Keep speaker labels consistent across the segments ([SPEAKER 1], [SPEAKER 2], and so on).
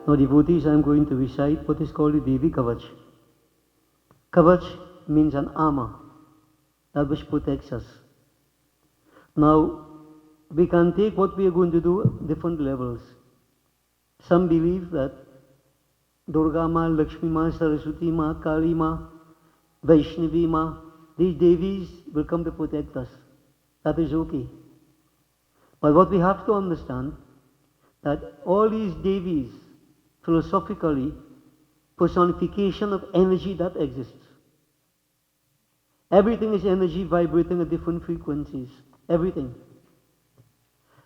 [SPEAKER 1] Now devotees, I am going to recite what is called the Devi Kavach. Kavach means an armor, that which protects us. Now, we can take what we are going to do at different levels. Some believe that Durga Ma, Lakshmi Ma, Saraswati Ma, Kali Ma, Vaishnavi Ma, these Devis will come to protect us. That is okay. But what we have to understand, that all these Devis, philosophically, personification of energy that exists. Everything is energy vibrating at different frequencies. Everything.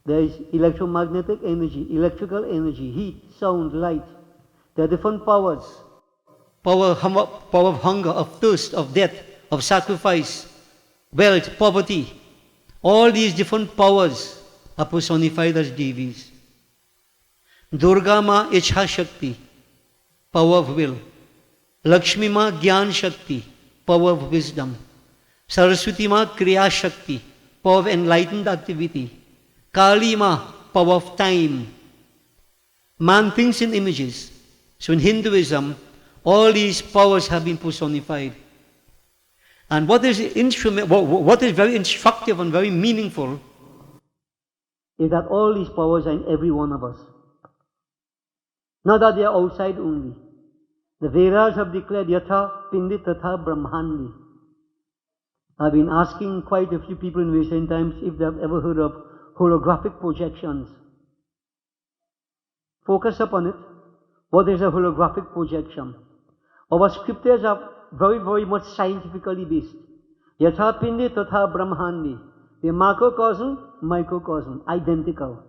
[SPEAKER 1] There is electromagnetic energy, electrical energy, heat, sound, light. There are different powers. Power of hunger, of thirst, of death, of sacrifice, wealth, poverty. All these different powers are personified as Devis. Durga Ma, Ichha Shakti, power of will. Lakshmi Ma, Gyan Shakti, power of wisdom. Saraswati Ma, Kriya Shakti, power of enlightened activity. Kali Ma, power of time. Man thinks in images. So in Hinduism, all these powers have been personified. And what is very instructive and very meaningful is that all these powers are in every one of us. Not that they are outside only. The Vedas have declared Yatha Pindi Tatha Brahmandi. I've been asking quite a few people in recent times if they have ever heard of holographic projections. Focus upon it. What is a holographic projection? Our scriptures are very, very much scientifically based. Yatha Pindi Tatha Brahmandi. The macrocosm, microcosm, identical.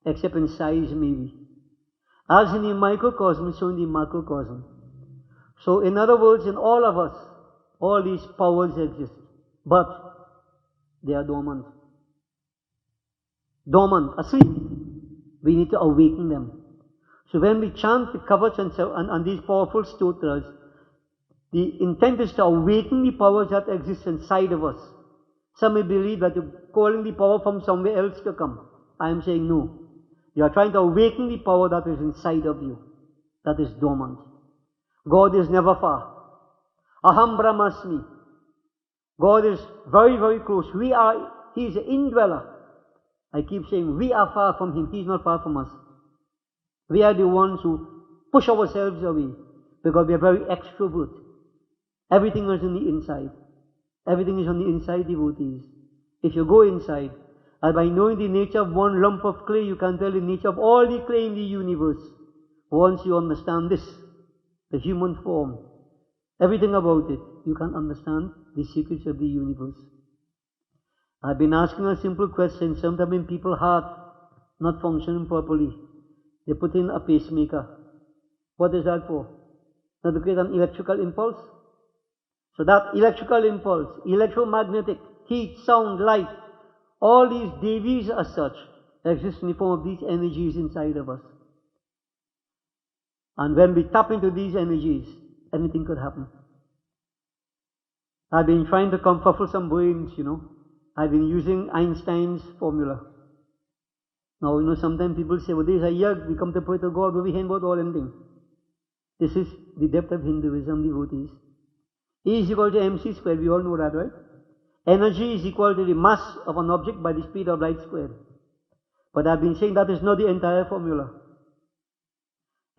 [SPEAKER 1] Except in size maybe. As in the microcosm, so in the macrocosm. So in other words, in all of us, all these powers exist. But they are dormant. Dormant, asleep. We need to awaken them. So when we chant the Kavach and these powerful stotras, the intent is to awaken the powers that exist inside of us. Some may believe that you're calling the power from somewhere else to come. I am saying no. You are trying to awaken the power that is inside of you, that is dormant. God is never far. Aham Brahmasmi. God is very, very close. He is an indweller. I keep saying we are far from Him. He is not far from us. We are the ones who push ourselves away because we are very extrovert. Everything is on the inside. Everything is on the inside, devotees. If you go inside, and by knowing the nature of one lump of clay, you can tell the nature of all the clay in the universe. Once you understand this, the human form, everything about it, you can understand the secrets of the universe. I've been asking a simple question. Sometimes in people's heart not functioning properly, they put in a pacemaker. What is that for? Not to create an electrical impulse? So that electrical impulse, electromagnetic, heat, sound, light, all these Devis as such exist in the form of these energies inside of us. And when we tap into these energies, anything could happen. I've been trying to comfort some brains, I've been using Einstein's formula. Now, sometimes people say, well, there's a yag, we come to pray to God, but we ain't about all anything. This is the depth of Hinduism, devotees. E is equal to mc squared, we all know that, right? Energy is equal to the mass of an object by the speed of light squared. But I've been saying that is not the entire formula.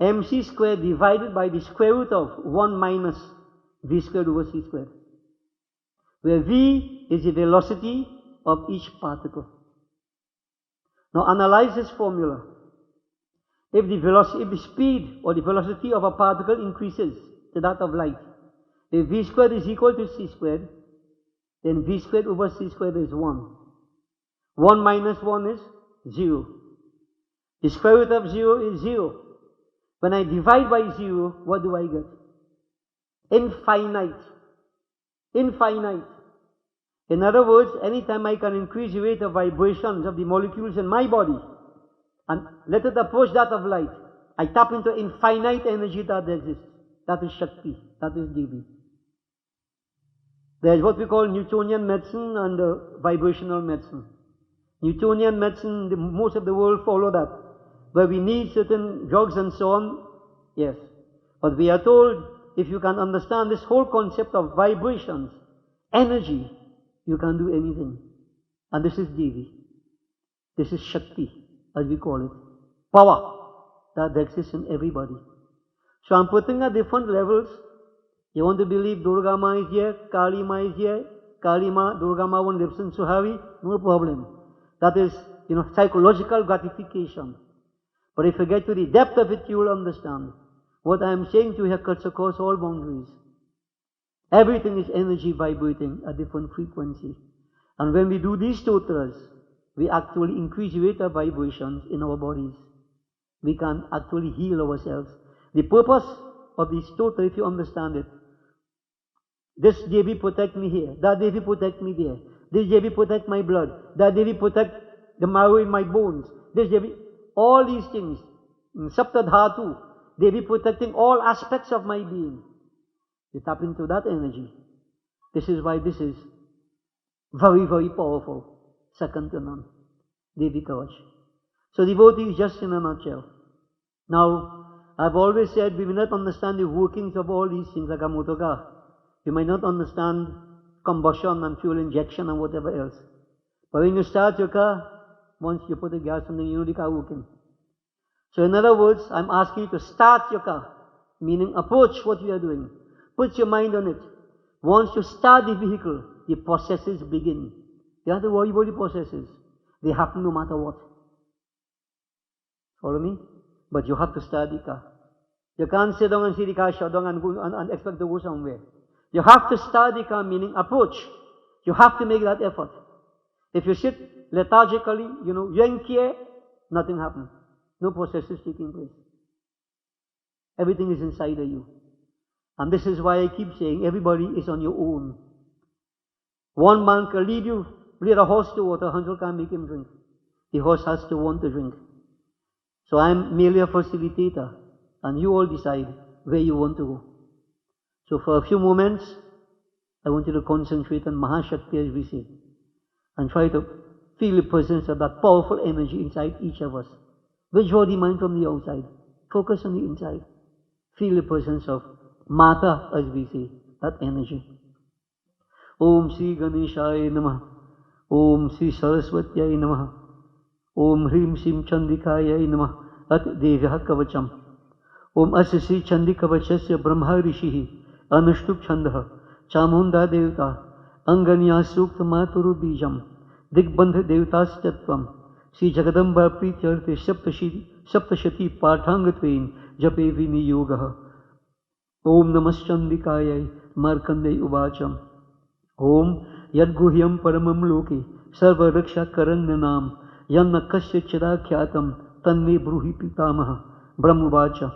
[SPEAKER 1] mc squared divided by the square root of 1 minus v squared over c squared. Where v is the velocity of each particle. Now analyze this formula. If the speed or the velocity of a particle increases to that of light, if v squared is equal to c squared, then v squared over c squared is 1. 1 minus 1 is 0. The square root of 0 is 0. When I divide by 0, what do I get? Infinite. Infinite. In other words, anytime I can increase the rate of vibrations of the molecules in my body and let it approach that of light, I tap into infinite energy that exists. That is Shakti. That is Devi. There is what we call Newtonian medicine and vibrational medicine. Newtonian medicine, most of the world follow that. where we need certain drugs and so on? Yes. But we are told, if you can understand this whole concept of vibrations, energy, you can do anything. And this is Devi. This is Shakti, as we call it. Power that exists in everybody. So I'm putting at different levels. You want to believe Durga Ma is here, Kali Ma is here, Kali Ma, Durga Ma won't live in Suhavi, no problem. That is, psychological gratification. But if you get to the depth of it, you will understand. What I am saying to you here cuts across all boundaries. Everything is energy vibrating at different frequency. And when we do these stotras, we actually increase rate of vibrations in our bodies. We can actually heal ourselves. The purpose of the stotra, if you understand it, this Devi protect me here, that Devi protect me there, this Devi protect my blood, that Devi protect the marrow in my bones, this Devi, all these things, Saptadhatu, Devi protecting all aspects of my being. You tap into that energy. This is why this is very, very powerful. Second to none. Devi Kavach. So devotee is just in a nutshell. Now, I've always said we will not understand the workings of all these things like a motor car. You might not understand combustion and fuel injection and whatever else. But when you start your car, once you put the gas on, you know the car working. So in other words, I'm asking you to start your car, meaning approach what you are doing. Put your mind on it. Once you start the vehicle, the processes begin. You have to worry about the processes. They happen no matter what. Follow me? But you have to start the car. You can't sit down and see the car shut down and expect to go somewhere. You have to start the car, meaning approach. You have to make that effort. If you sit lethargically, you don't care, nothing happens. No process is taking place. Everything is inside of you. And this is why I keep saying everybody is on your own. One man can lead a horse to water, 100 can't make him drink. The horse has to want to drink. So I'm merely a facilitator, and you all decide where you want to go. So for a few moments, I want you to concentrate on Mahashakti, as we say, and try to feel the presence of that powerful energy inside each of us. Withdraw the mind from the outside. Focus on the inside. Feel the presence of Mata, as we say, that energy. Om Sri Ganeshaya Namah. Om Sri Saraswatyai Namah. Om Hrim Sim Chandikayai Namah. At Devya Kavacham. Om Asya Sri Chandikavachasya Brahma Rishihi. Anushtup Chandaha. Chamunda Devta. Anganya Sukta Maturu Bijam. Digbandha Devtastatvam. Sri Jagadamba Prityarte Saptashati Pathangatvain Jape Viniyogaha. Om Namaschandikayai Markanday Uvacham. Om Yadguhyam Paramam Loki Sarva Raksha Karannanam Yanna Kasya Chadakyatam Tanme Bruhi Pitamaha Brahmuvacha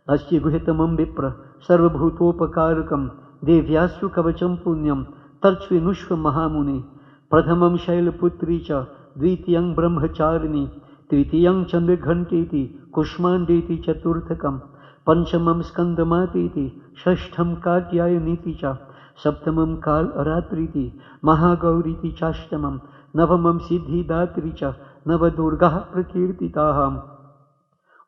[SPEAKER 1] Asya Guhitamam Vipra Sarva Bhutopakarakam Devyasyu Kavacham Punyam Tarchvi Nushva Mahamuni Pradhamam Shaila Putricha Dvitiyang Brahmacharini Tritiyang Chandagantiti Kushmanditi Chaturthakam Panchamam Skandamatiti Shashtham Katyayaniti Cha Saptamam Kal Aratriti Mahagauriti Chashtamam Navamam Siddhi Datricha Navadurga Prakirtitaham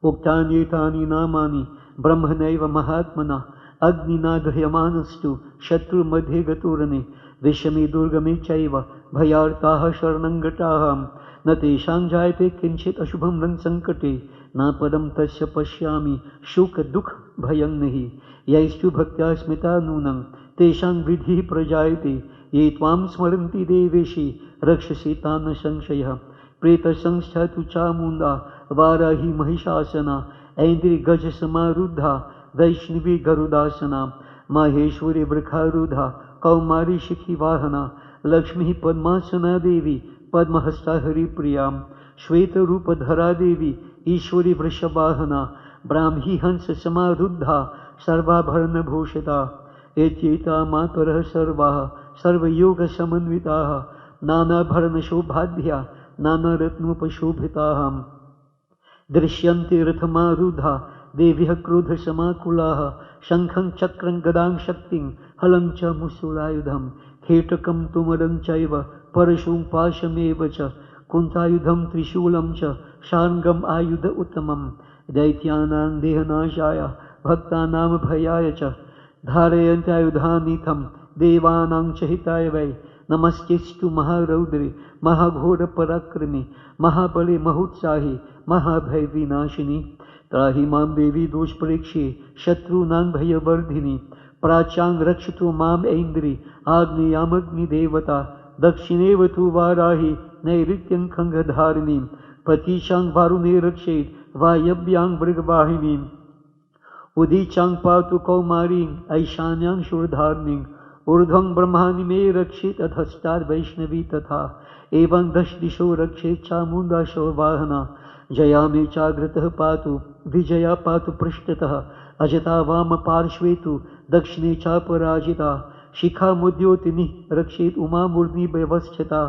[SPEAKER 1] Uktanyetani Namani Brahmanaiva Mahatmana Agninadhyamanastu Shatru Madhe Gaturane Vishami Durgame Chaiva Bhayartaha Sharanangataham Nateshang Jayate Kinchit Ashubham Rang Sankate Na Padam Tasya Pashyami Shuka Dukh Bhayang Nahi Yaistu Bhaktya Smita Nunang Teshang Vidhi Prajayate Ye Tvam Smaranti Deveshi Rakshasitana Sanshaya Preta Sangshatu Chamunda Varahi Mahishasana Aindri Gaja Samaruddha Vaishnavi Garudasana Maheshwari Vrkharudha Kaumari Shikhi Vahana Lakshmi Padmasana Devi Padmahasta Hari Priyam Shweta Rupa Dhara Devi Ishwari Vrishabhahana Brahmi Hansa Samaruddha Sarva Bharana Bhushata Etyeta Matara Sarvaha Sarva Yoga Samanvitaha Nana Bharana Shobhadhya Nana Ratnupa Shobhitaham Drisyanti Rathamarudha Devya Krodha Samakulaha Shankhang Chakran Gadang Shakting Halancha Musulayudham Khetakam Tumadam Chaiva Parashum Pashamevacha कुंतायुधम त्रिशूलम च शार्ङ्गम आयुध उत्तमम दैत्यानां देहनाशाय भक्तानां भयाय च धारयन्त्यायुधानीथं देवानां च हिताय वै नमस्तेस्तु महारौद्रे महाघोर पराक्रमी महाबले महोत्साही महाभय विनाशिनी त्राहि मां देवी दोष परीक्षे शत्रूणां भयवर्धिनी प्राच्यां रक्षतु माम् ऐन्द्री आग्नेयामग्निदेवता दक्षिणेव तु वाराहि नैऋत्यं खङ्गधारिणीं प्रतीशां वारुणे रक्षेत् वायव्यां मृगवाहिनीम् उदीचां पातु कौमारीं ऐशान्यां शूरधारिणीं ऊर्ध्वं ब्रह्माणि मे रक्षेत् अधस्ताद् वैष्णवी तथा एवं दश दिशो रक्षेत् चामुण्डा शववाहना जया मे चाग्रतः पातु विजया पातु पृष्ठतः अजता वाम पार्श्वे तु दक्षिणे चापराजिता शिखा मुद्योतिनि रक्षेत् उमा मूर्ध्नि व्यवस्थिता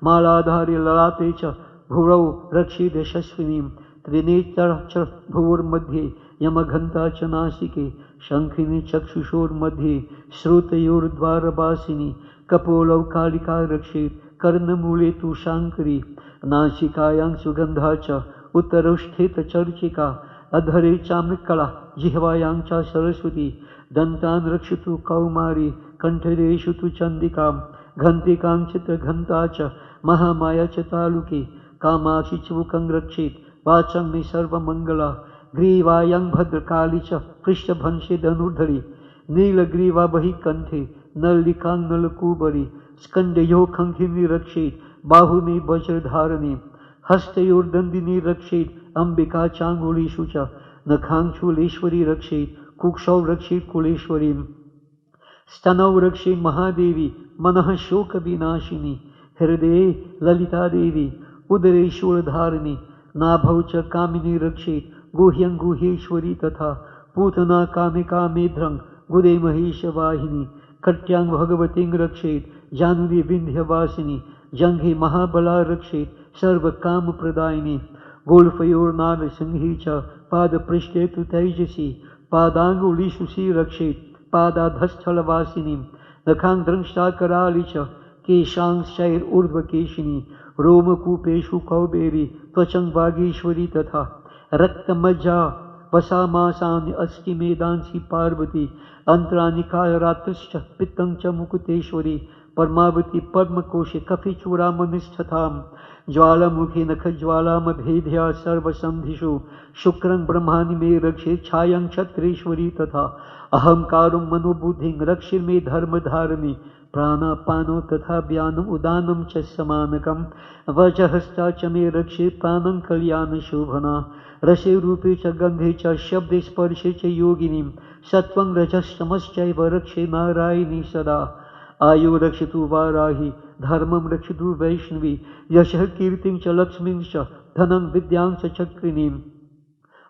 [SPEAKER 1] मालाधारे ललाटे च भुरौ रक्षेत् यशस्विनीं त्रिनेत्र च भुवोर्मध्ये यमघण्टा च नासिके शङ्खिनी चक्षुषोर्मध्ये श्रोतयोर्द्वारवासिनी कपोलौ कालिका रक्षेत् कर्णमूले तु शाङ्करी नासिकायां सुगन्धा च उत्तरोष्ठेत चर्चिका अधरे चामृकला जिह्वायां च सरस्वती दन्तान् रक्षतु कौमारी कण्ठरेषु तु चण्डिकां घण्टिकां चित्रघण्टा च महामाया च तालुके कामाक्षि च मुखं रक्षेत् वाचं मे सर्वमङ्गला ग्रीवायां भद्रकाली च पृष्ठभंशे धनुर्धरी नीलग्रीवा बहिकण्ठे नलिकां नलकूबरी स्कन्धयोः खङ्खिनी रक्षेत् बाहुमे वज्रधारिणी हस्तयोर्दण्डिनी रक्षेत् अम्बिका चाङ्गुलीषु च नखाङ्क्षूलेश्वरी रक्षेत् कुक्षौ रक्षेत् कुलेश्वरीं स्तनौ रक्षेत् महादेवी मनः शोकविनाशिनी हृदये ललिता देवी उदरे शूलधारिणी नाभौ च कामिनी रक्षेत् गुह्यं गुह्येश्वरी तथा पूतना कामिका मेध्रं गुदे महेशवाहिनी कट्यां भगवतीं रक्षेत् जाह्नवी विन्ध्यवासिनी जङ्घे महाबला रक्षेत् सर्वकामप्रदायिनी गोल्फयोर्नागसिंही च पादपृष्ठे तु तैजसी पादाङ्गुलीषु रक्षेत् पादाधस्थलवासिनीं नखाङ्द्रंष्टा कराली च केशांश्चैर्ऊर्ध्वकेशिनी रोमकूपेषु कौबेरी त्वचं वागीश्वरी तथा रक्तमज्जा वसामासानि अस्थिमेदांसि पार्वती अन्तरानिकाय रात्रश्च पित्तं च मुकुटेश्वरी परमावती पद्मकोशे कफिचूडामनिष्ठतां ज्वालामुखी नखज्वालामभेद्या सर्वसन्धिषु शुक्रं ब्रह्माणि मे रक्षे छायां क्षत्रेश्वरी तथा अहंकारं मनोबुद्धिं रक्षिर्मे धर्मधारिणी प्राणापानो तथा व्यानम् उदानं च समानकं वचहस्ता च मे रक्षे प्राणं कल्याणशोभना रसे रूपे च गन्धे च शब्दे स्पर्शे च योगिनीं सत्वं रजस्तमश्चैव रक्षे नारायणी सदा आयु रक्षतु वाराहि धर्मं रक्षतु वैष्णवी यशः कीर्तिं च लक्ष्मीं च धनं विद्यां च चक्रिणीं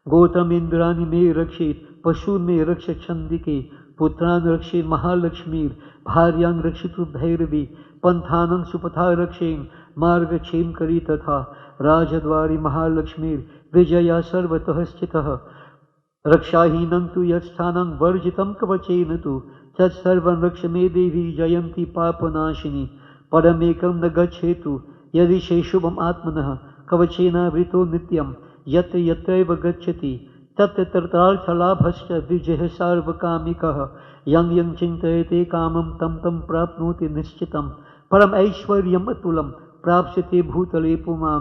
[SPEAKER 1] गोत्रमिन्द्राणि मे रक्षेत् पशून् मे रक्ष छन्दिके पुत्रान् रक्षेत् महालक्ष्मीर् भार्यां रक्षतु भैरवी पन्थानं सुपथा रक्षें मार्गक्षेम करी तथा राजद्वारि महालक्ष्मीर्विजया सर्वतः स्थितः रक्षाहीनं तु यत्स्थानं वर्जितं कवचेन तु तत्सर्वं रक्ष मे देवी जयन्ती पापनाशिनी पदमेकं न गच्छेतु यदि शुभम् आत्मनः कवचेनावृतो नित्यं यत्र यत्रैव गच्छति तत्र तत्रार्थलाभश्च विजयः सार्वकामिकः यं यं चिन्तयते कामं तं तं प्राप्नोति निश्चितं परम ऐश्वर्यम् अतुलं प्राप्स्यते भूतले पुमां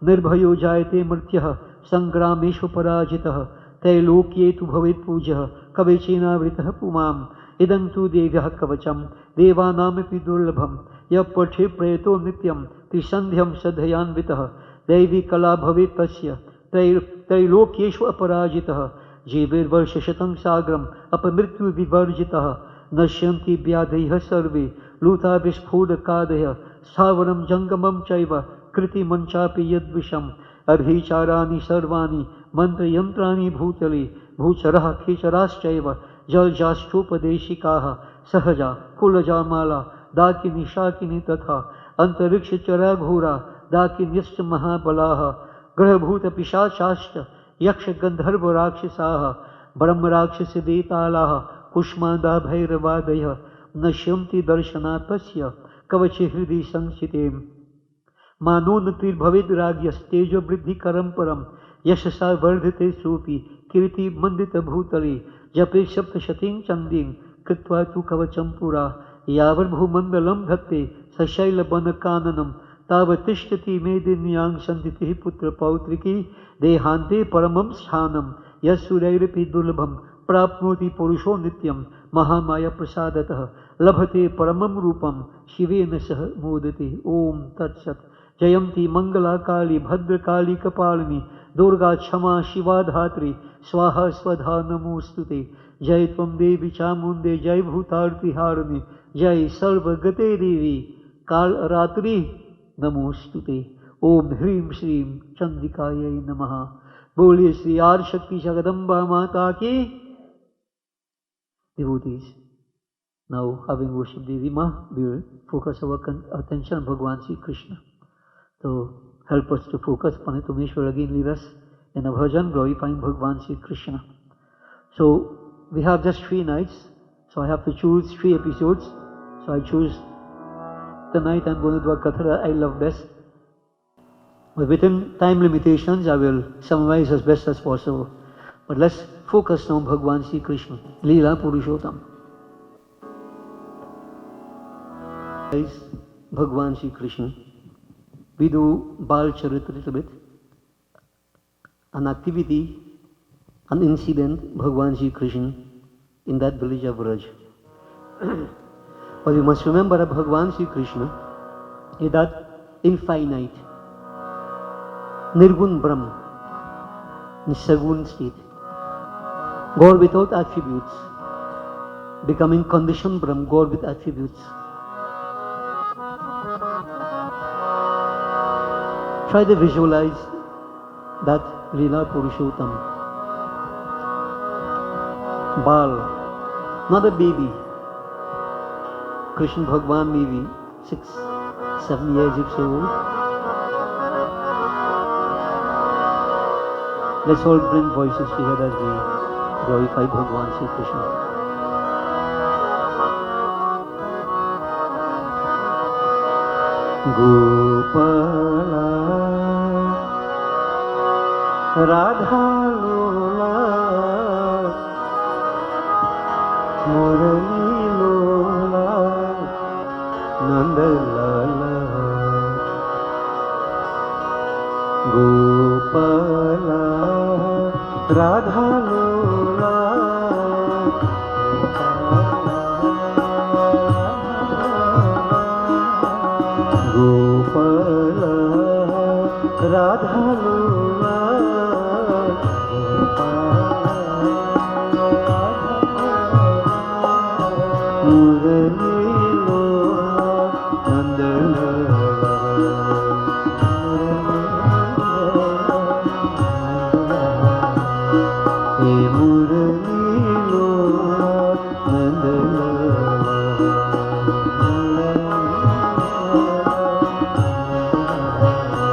[SPEAKER 1] निर्भयो जायते मर्त्यः सङ्ग्रामेषु पराजितः त्रैलोक्ये तु भवेत् पूज्यः कवचेनावृतः पुमाम् इदं तु देव्यः कवचं देवानामपि दुर्लभं यः पठे प्रयतो नित्यं त्रिसन्ध्यं श्रद्धयान्वितः दैवी कला भवेत् तस्य त्रैलोक्येषु अपराजितः जीवेर्वर्षशतं सागरम् अपमृत्युविवर्जितः नश्यन्ति व्याधयः सर्वे लूता विस्फोटकादयः स्थावरं जङ्गमं चैव कृतिमञ्चापि यद्विषम् अभिचाराणि सर्वाणि मन्त्रयन्त्राणि भूतले भूचरः खेचराश्चैव जलजाष्ठोपदेशिकाः सहजा कुलजामाला दाकिनी शाकिनी तथा अन्तरिक्षचराघोरा दाकिन्यश्च महाबलाः ग्रहभूतपिशाचाश्च यक्षगन्धर्वराक्षसाः ब्रह्मराक्षसवेतालाः कुष्माण्डा भैरवादयः नश्यन्ति दर्शनात् तस्य कवचे हृदि संस्थिते मानोन्नतिर्भवेद् राज्ञस्तेजो वृद्धिकरं परं यशसा वर्धते सोऽपि कीर्ति मंदित भूतले जपे सप्तशतीं चंदीं कृत्वा तु कवचं पुरा यावद्भूमण्डलं धत्ते सशैलवनकाननं तावतिष्ठति मेदिन्यां सन्धितिः पुत्रपौत्रिकी देहान्ते परमं स्थानं यस्सूरैरपि दुर्लभं प्राप्नोति पुरुषो नित्यं महामाया प्रसादतः लभते परमं रूपं शिवेन सह मोदते। ओम तत्सत्। जयंती मंगला काली भद्रकाली कपालिनी दुर्गा क्षमा शिवा धात्री स्वाहा स्वधा नमोस्तुते। जय त्वं देवी चामुंडे जय भूतार्तिहारिणी जय सर्वगते देवी काल रात्रि नमोस्तुते। ओम ह्रीं श्रीं चंडिकायै नमः। बोलिए श्री आदि शक्ति जगदम्बा माता की। Devotees, now having worshipped Devi Ma, we will focus our attention on Bhagavan Sri Krishna. So help us to focus upon it. Umeshwar again lead us in a bhajan glorifying Bhagavan Sri Krishna. So we have just 3 nights, so I have to choose 3 episodes. So I choose the night I'm going to do a katha that I love best. But within time limitations, I will summarize as best as possible. But let's focus on Bhagavan Sri Krishna, Leela Purushottam. Bhagavan Sri Krishna. We do Bal Charit a little bit. An activity, an incident, Bhagavan Sri Krishna in that village of Vraj. But we must remember that Bhagavan Sri Krishna is that infinite, Nirgun Brahm, Nisagun state. God without attributes, becoming conditioned Brahm, God with attributes. Try to visualize that Leela Purushottam. Bal, not a baby. Krishna Bhagwan maybe 6, 7 years if so old. Let's all bring voices together as we glorify Bhagavan Sri Krishna. Gopala Radha Lola Murali Lola Nanda Lala Gopala Radha Lola Gopala Radha Lola Murali Lola Nanda Lala Radha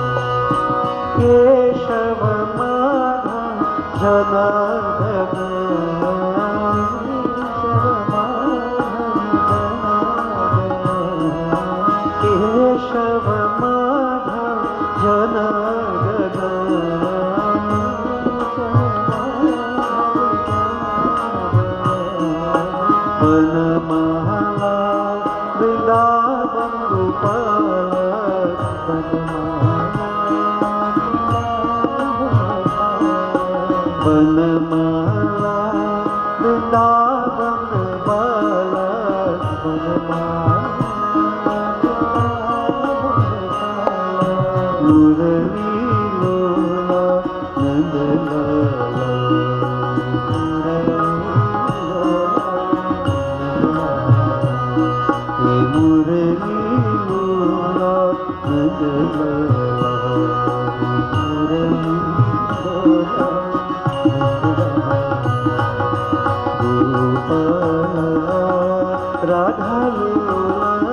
[SPEAKER 1] Lola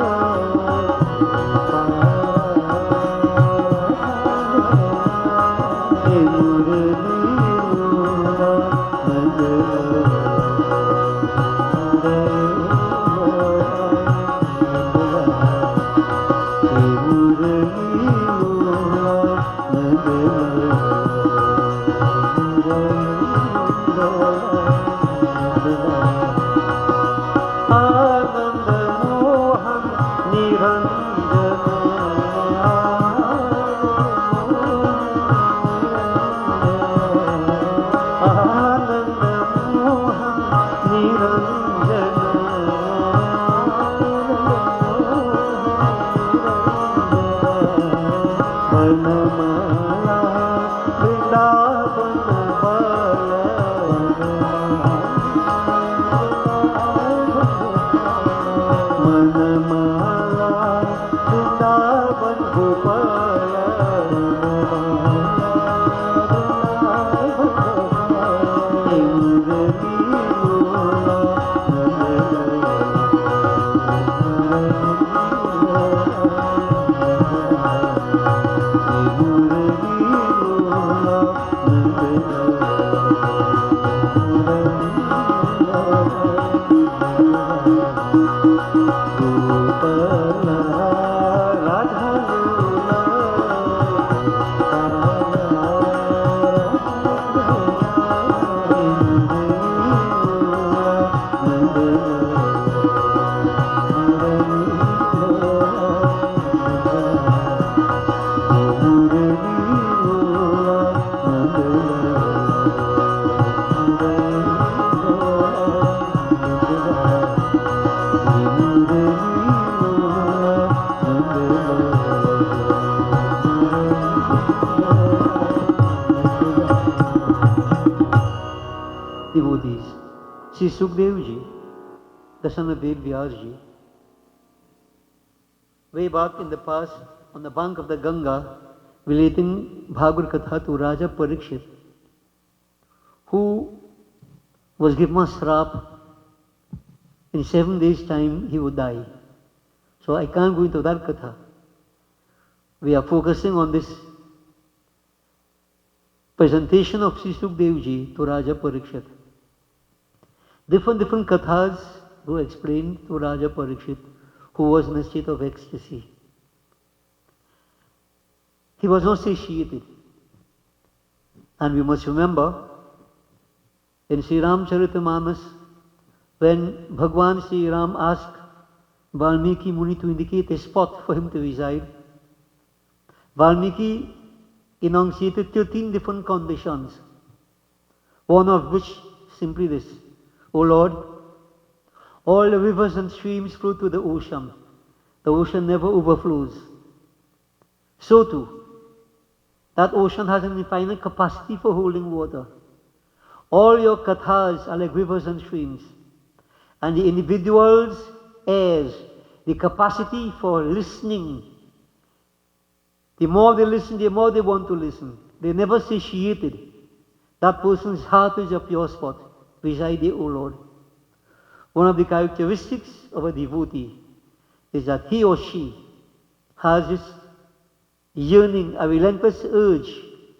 [SPEAKER 1] devotees. Sri Sukdev ji, the son of Ved Vyas ji, way back in the past, on the bank of the Ganga, relating Bhagavad Katha to Raja Parikshit, who was given a shrap. In 7 days' time, he would die. So I can't go into that Katha. We are focusing on this presentation of Sri Sukdev ji to Raja Parikshit. Different Kathas were explained to Raja Parikshit, who was in a state of ecstasy. He was not satiated. And we must remember, in Sri Ramcharitamanas, when Bhagwan Sri Ram asked Valmiki Muni to indicate a spot for him to reside, Valmiki enunciated 13 different conditions, one of which simply this: O Lord, all the rivers and streams flow to the ocean. The ocean never overflows. So too, that ocean has an infinite capacity for holding water. All your kathas are like rivers and streams. And the individual's heirs, the capacity for listening, the more they listen, the more they want to listen. They never satiated. That person's heart is a pure spot. Reside there, O Lord. One of the characteristics of a devotee is that he or she has this yearning, a relentless urge,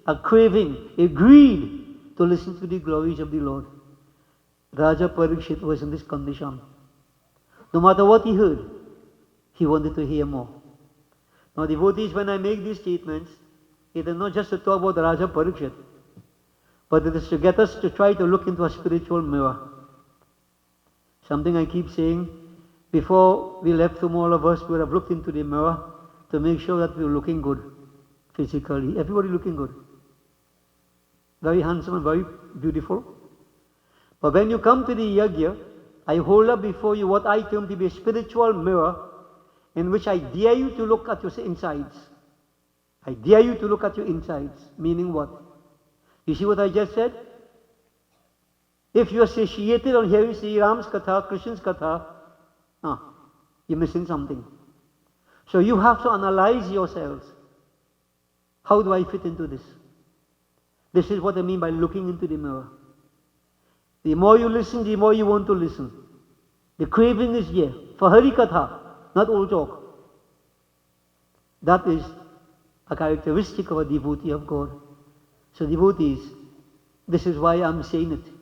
[SPEAKER 1] a craving, a greed to listen to the glories of the Lord. Raja Parikshit was in this condition. No matter what he heard, he wanted to hear more. Now, devotees, when I make these statements, it is not just to talk about Raja Parikshit, but it is to get us to try to look into a spiritual mirror. Something I keep saying, before we left home, all of us would have looked into the mirror to make sure that we were looking good physically. Everybody looking good. Very handsome and very beautiful. But when you come to the yajna, I hold up before you what I term to be a spiritual mirror in which I dare you to look at your insides. I dare you to look at your insides. Meaning what? You see what I just said? If you are satiated on hearing Sri Ram's Katha, Krishna's Katha, you're missing something. So you have to analyze yourselves. How do I fit into this? This is what I mean by looking into the mirror. The more you listen, the more you want to listen. The craving is here for Hari Katha, not old talk. That is a characteristic of a devotee of God. So devotees, this is why I'm saying it.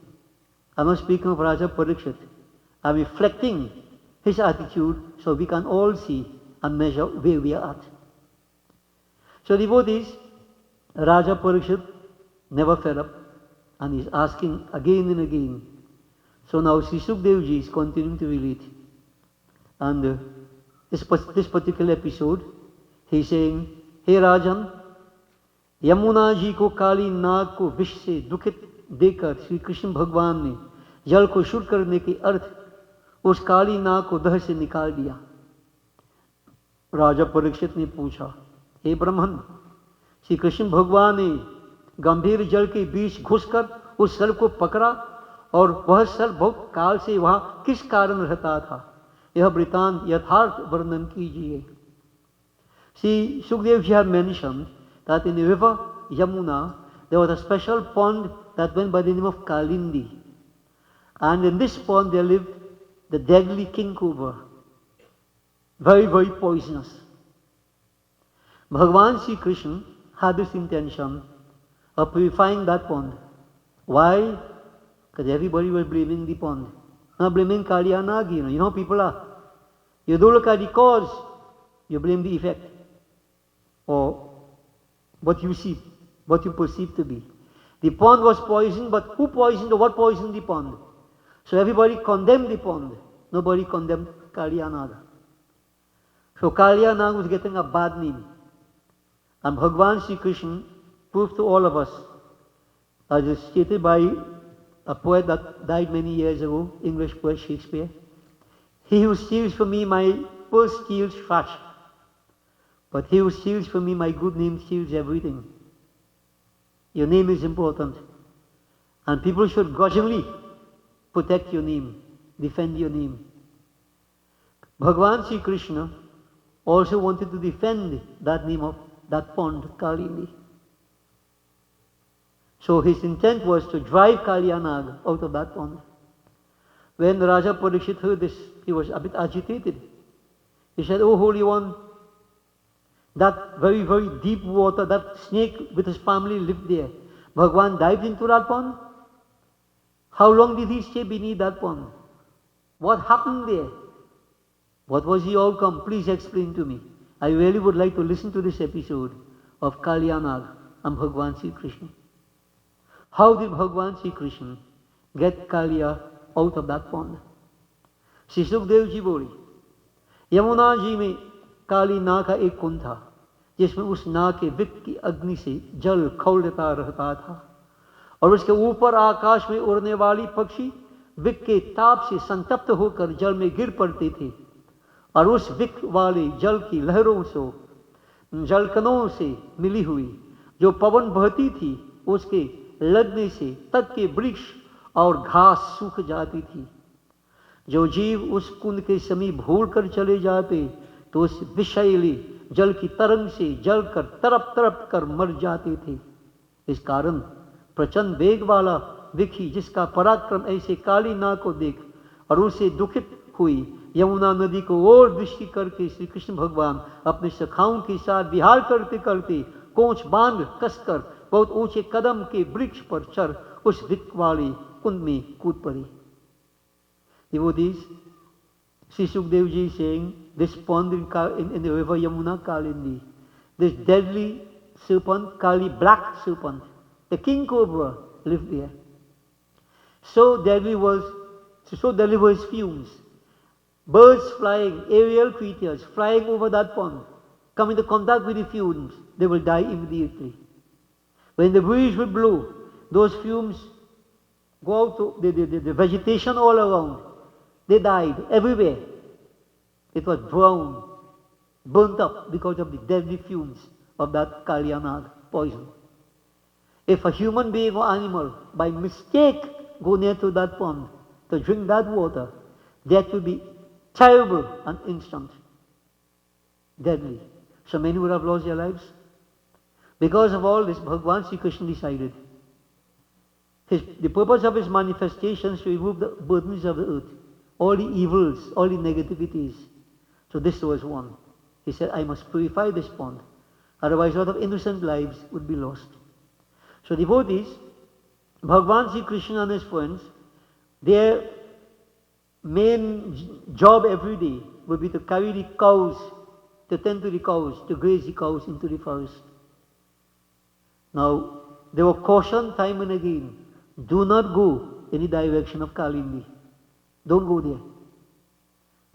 [SPEAKER 1] I'm not speaking of Raja Parikshit. I'm reflecting his attitude so we can all see and measure where we are at. So devotees, Raja Parikshit never fed up and is asking again and again. So now Sri Sukdev ji is continuing to relate. And this particular episode, he's saying, Hey Rajan, Yamuna ji को काली नाग को विष से दुखित देकर श्री कृष्ण भगवान ने जल को शुद्ध करने के अर्थ उस काली नाग को दह से निकाल दिया। राजा परीक्षित ने पूछा, हे ब्राह्मण, श्री कृष्ण भगवान ने गंभीर जल के बीच घुसकर उस सर्प को पकड़ा और वह सर्प बहुत काल से वहां किस कारण रहता था? यह वृतांत यथार्थ वर्णन कीजिए। See, Sukdev ji had mentioned that in the river Yamuna, there was a special pond that went by the name of Kalindi. And in this pond there lived the deadly king cobra. Very, very poisonous. Bhagavan Sri Krishna had this intention of purifying that pond. Why? Because everybody was blaming the pond. Not blaming Kaliya Nagi. You know how people are. You don't look at the cause, you blame the effect. Or what you see, what you perceive to be. The pond was poisoned, but who poisoned or what poisoned the pond? So everybody condemned the pond. Nobody condemned Kaliya Naga. So Kaliya Naga was getting a bad name. And Bhagavan Sri Krishna proved to all of us, as is stated by a poet that died many years ago, English poet Shakespeare, he who steals from me my purse steals trash. But he who steals from me my good name steals everything. Your name is important. And people should grudgingly protect your name, defend your name. Bhagavan Sri Krishna also wanted to defend that name of that pond, Kalindi. So his intent was to drive Kalyanag out of that pond. When Raja Parikshit heard this, he was a bit agitated. He said, "Oh Holy One, that very, very deep water, that snake with his family lived there. Bhagwan dived into that pond. How long did he stay beneath that pond? What happened there? What was the outcome? Please explain to me. I really would like to listen to this episode of Kalyanag and Bhagwan Sri Krishna. How did Bhagwan Sri Krishna get Kalya out of that pond?" Shri Sukhdev ji बोली, यमुना जी में काली नाग का एक कुंड था, जिसमें उस नाग के Wick की अग्नि से जल खौलता रहता था, और उसके ऊपर आकाश में उड़ने वाली पक्षी विक के ताप से संतप्त होकर जल में गिर पड़ते थे, और उस विक वाले जल की लहरों से, जलकणों से मिली हुई जो पवन बहती थी, उसके लगने से तट के वृक्ष और घास सूख जाती थी। जो जीव उस कुंड के समीप भूल कर चले जाते तो उस विषैली जल की तरंग से जलकर तड़प तड़प कर मर जाते थे। इस कारण प्रचंड वेग वाला विखी, जिसका पराक्रम ऐसे काली नाग को देख और उससे दुखित हुई, यमुना नदी को और दृष्टि करके श्री कृष्ण भगवान अपने सखाओं के साथ विहार करते करते कोंच बांध कसकर बहुत ऊंचे कदम के वृक्ष पर चढ़ उस विक वाले कुंड में कूद पड़े। Devotees, Sri Sukdev Ji is saying, this pond in the river Yamuna, Kalindi, this deadly serpent, Kali, black serpent, the king cobra lived there. So deadly were his fumes. Birds flying, aerial creatures flying over that pond, come into contact with the fumes, they will die immediately. When the breeze will blow, those fumes go out to the vegetation all around. They died everywhere. It was brown, burnt up because of the deadly fumes of that Kalyanag poison. If a human being or animal by mistake go near to that pond to drink that water, that will be terrible and instant, deadly. So many would have lost their lives. Because of all this, Bhagwan Sri Krishna decided the purpose of his manifestations to remove the burdens of the earth, all the evils, all the negativities. So this was one. He said, I must purify this pond, otherwise a lot of innocent lives would be lost. So devotees, Bhagwan Sri Krishna and his friends, their main job every day would be to carry the cows, to tend to the cows, to graze the cows into the forest. Now, they were cautioned time and again, do not go in the direction of Kalindi. Don't go there.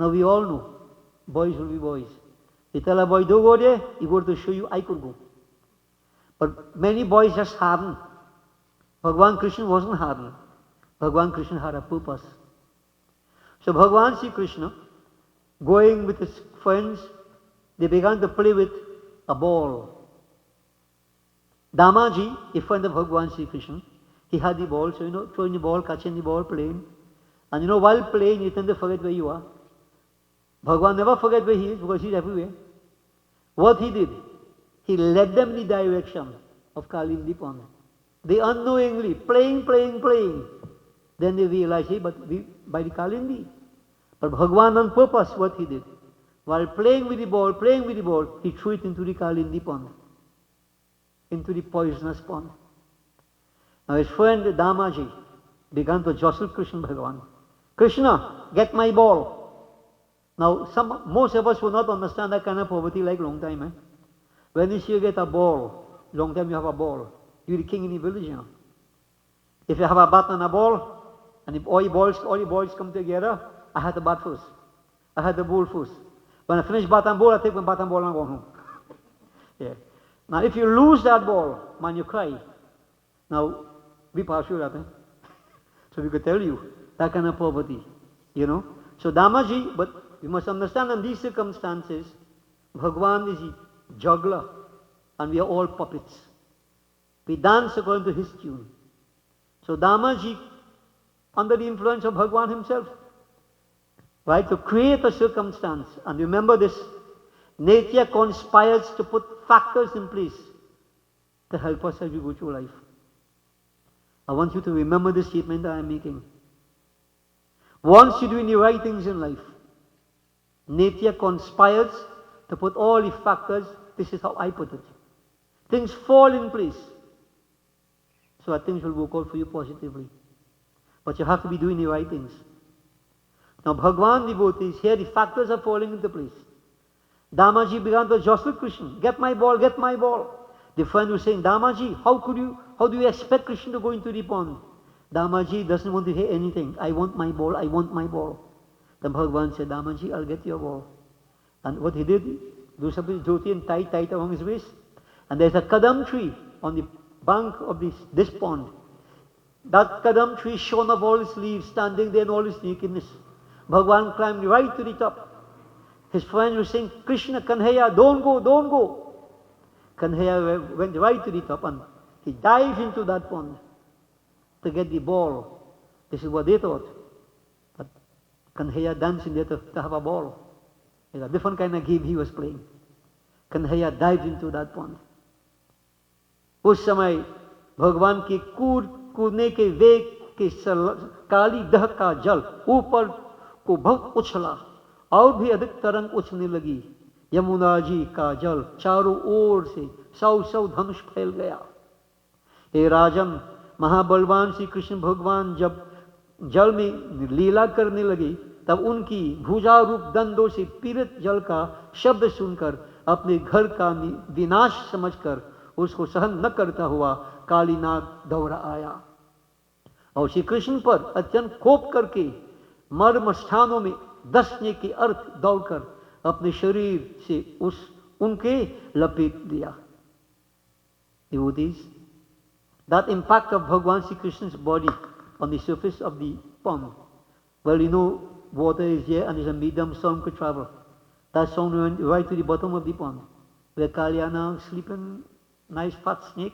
[SPEAKER 1] Now we all know, boys will be boys. You tell a boy, don't go there, he goes to show you, I could go. But many boys just hardened. Bhagwan Krishna wasn't hardened. Bhagwan Krishna had a purpose. So Bhagwan Sri Krishna, going with his friends, they began to play with a ball. Damaji, a friend of Bhagwan Sri Krishna, he had the ball, so throwing the ball, catching the ball, playing. And while playing, you tend to forget where you are. Bhagwan never forget where he is because he's everywhere. What he did, he led them in the direction of Kalindi pond. They unknowingly, playing. Then they realized, hey, but we by the Kalindi. But Bhagwan on purpose, what he did, while playing with the ball, he threw it into the Kalindi pond, into the poisonous pond. Now his friend Damaji began to jostle Krishna Bhagavan. Krishna, get my ball. Now most of us will not understand that kind of poverty like long time. Eh? When you see you get a ball, long time you have a ball. You're the king in the village, If you have a bat and a ball, and if all the balls come together, I had the bat first. I had the ball first. When I finish bat and ball, I take my bat and ball and go home. Yeah. Now if you lose that ball, man, you cry. Now, we pass you that, So we could tell you that kind of poverty, So Damaji, but we must understand in these circumstances, Bhagwan is a juggler and we are all puppets. We dance according to his tune. So Damaji under the influence of Bhagwan himself. Right? To create a circumstance. And remember this, nature conspires to put factors in place to help us as we go through life. I want you to remember this statement that I'm making. Once you're doing the right things in life, nature conspires to put all the factors, this is how I put it. Things fall in place so that things will work out for you positively. But you have to be doing the right things. Now, Bhagwan devotees, here the factors are falling into place. Damaji began to jostle Krishna. Get my ball, get my ball. The friend was saying, Damaji, how do you expect Krishna to go into the pond? Damaji doesn't want to hear anything. I want my ball, I want my ball. Then Bhagwan said, Damaji, I'll get your ball. And what he did, do something dhoti and tight around his waist. And there's a kadam tree on the bank of this pond. That kadam tree shone of all its leaves, standing there in all its nakedness. Bhagwan climbed right to the top. His friend was saying, Krishna, Kanhaiya, don't go, don't go. Kanhaiya went right to the top and he dived into that pond to get the ball. This is what they thought. But Kanhaiya danced in there to have a ball. It's a different kind of game he was playing. Kanhaiya dived into that pond. उस समय भगवान के कूदने के वेग के काली दह का जल ऊपर को बहुत उछला और भी अधिक तरंग उछलने लगी। यमुना जी का जल चारों ओर से सौ धनुष फैल गया। हे राजन, महाबलवान श्री कृष्ण भगवान जब जल में लीला करने लगे तब उनकी भुजा रूप दंडों से पीड़ित जल का शब्द सुनकर अपने घर का विनाश समझकर उसको सहन न करता हुआ कालीनाग दौड़ा आया और श्री कृष्ण पर अत्यंत कोप करके मर्म स्थानों में दसने के अर्थ दौड़कर अपने शरीर से उनके लपेट दिया। Devotees, that impact of Bhagwan Sri Krishna's body on the surface of the pond. Well, you know, water is here and there's a medium storm could travel. That storm went right to the bottom of the pond, where Kalyana sleeping, nice fat snake,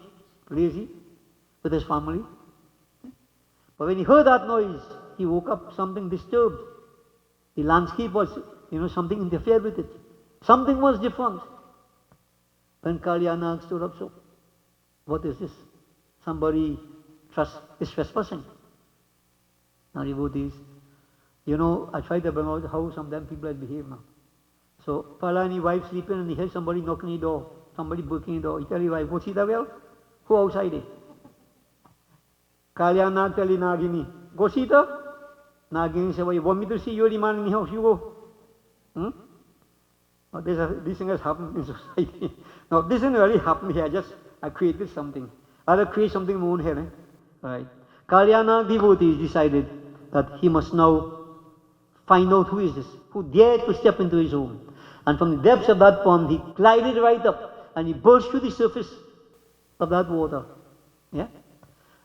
[SPEAKER 1] lazy, with his family. But when he heard that noise, he woke up something disturbed. The landscape was, something interfered with it. Something was different. When Kalyana stood up, so, what is this? Somebody is trespassing. Now, devotees, I try to bring out how sometimes people behave now. So, Palani wife sleeping and he hears somebody knocking the door, somebody breaking the door. He tell his wife, go see the well? Who outside it? Kalyana tell Nagini, go see the? Nagini said, well, you want me to see you, the man in the house? You go. Oh, this thing has happened in society. No, this didn't really happen here. I created something. I'll create something more here. Right. Kalyana devotees decided that he must now find out who is this, who dared to step into his home. And from the depths of that pond, he glided right up and he burst to the surface of that water. Yeah?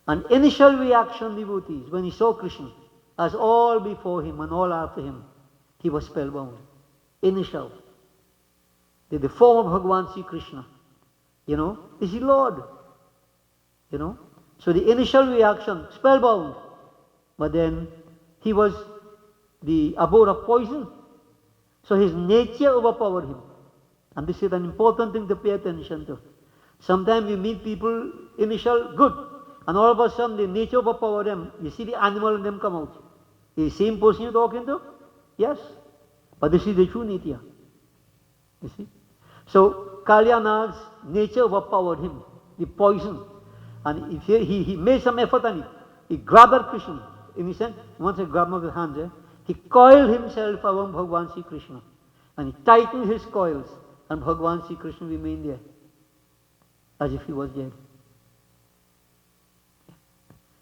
[SPEAKER 1] An initial reaction, devotees, when he saw Krishna, as all before him and all after him, he was spellbound. Initial. The form of Bhagwan Sri Krishna, is the Lord. So the initial reaction, spellbound. But then he was the abode of poison. So his nature overpowered him. And this is an important thing to pay attention to. Sometimes you meet people, initial good, and all of a sudden the nature overpower them. You see the animal in them come out. Is the same person you're talking to? Yes. But this is the true nature. You see? So Kalyana's nature overpowered him, the poison. And he made some effort and he grabbed at Krishna. In a sense, once he grabbed him with his hands, he coiled himself around Bhagwan Sri Krishna. And he tightened his coils. And Bhagwan Sri Krishna remained there, as if he was dead.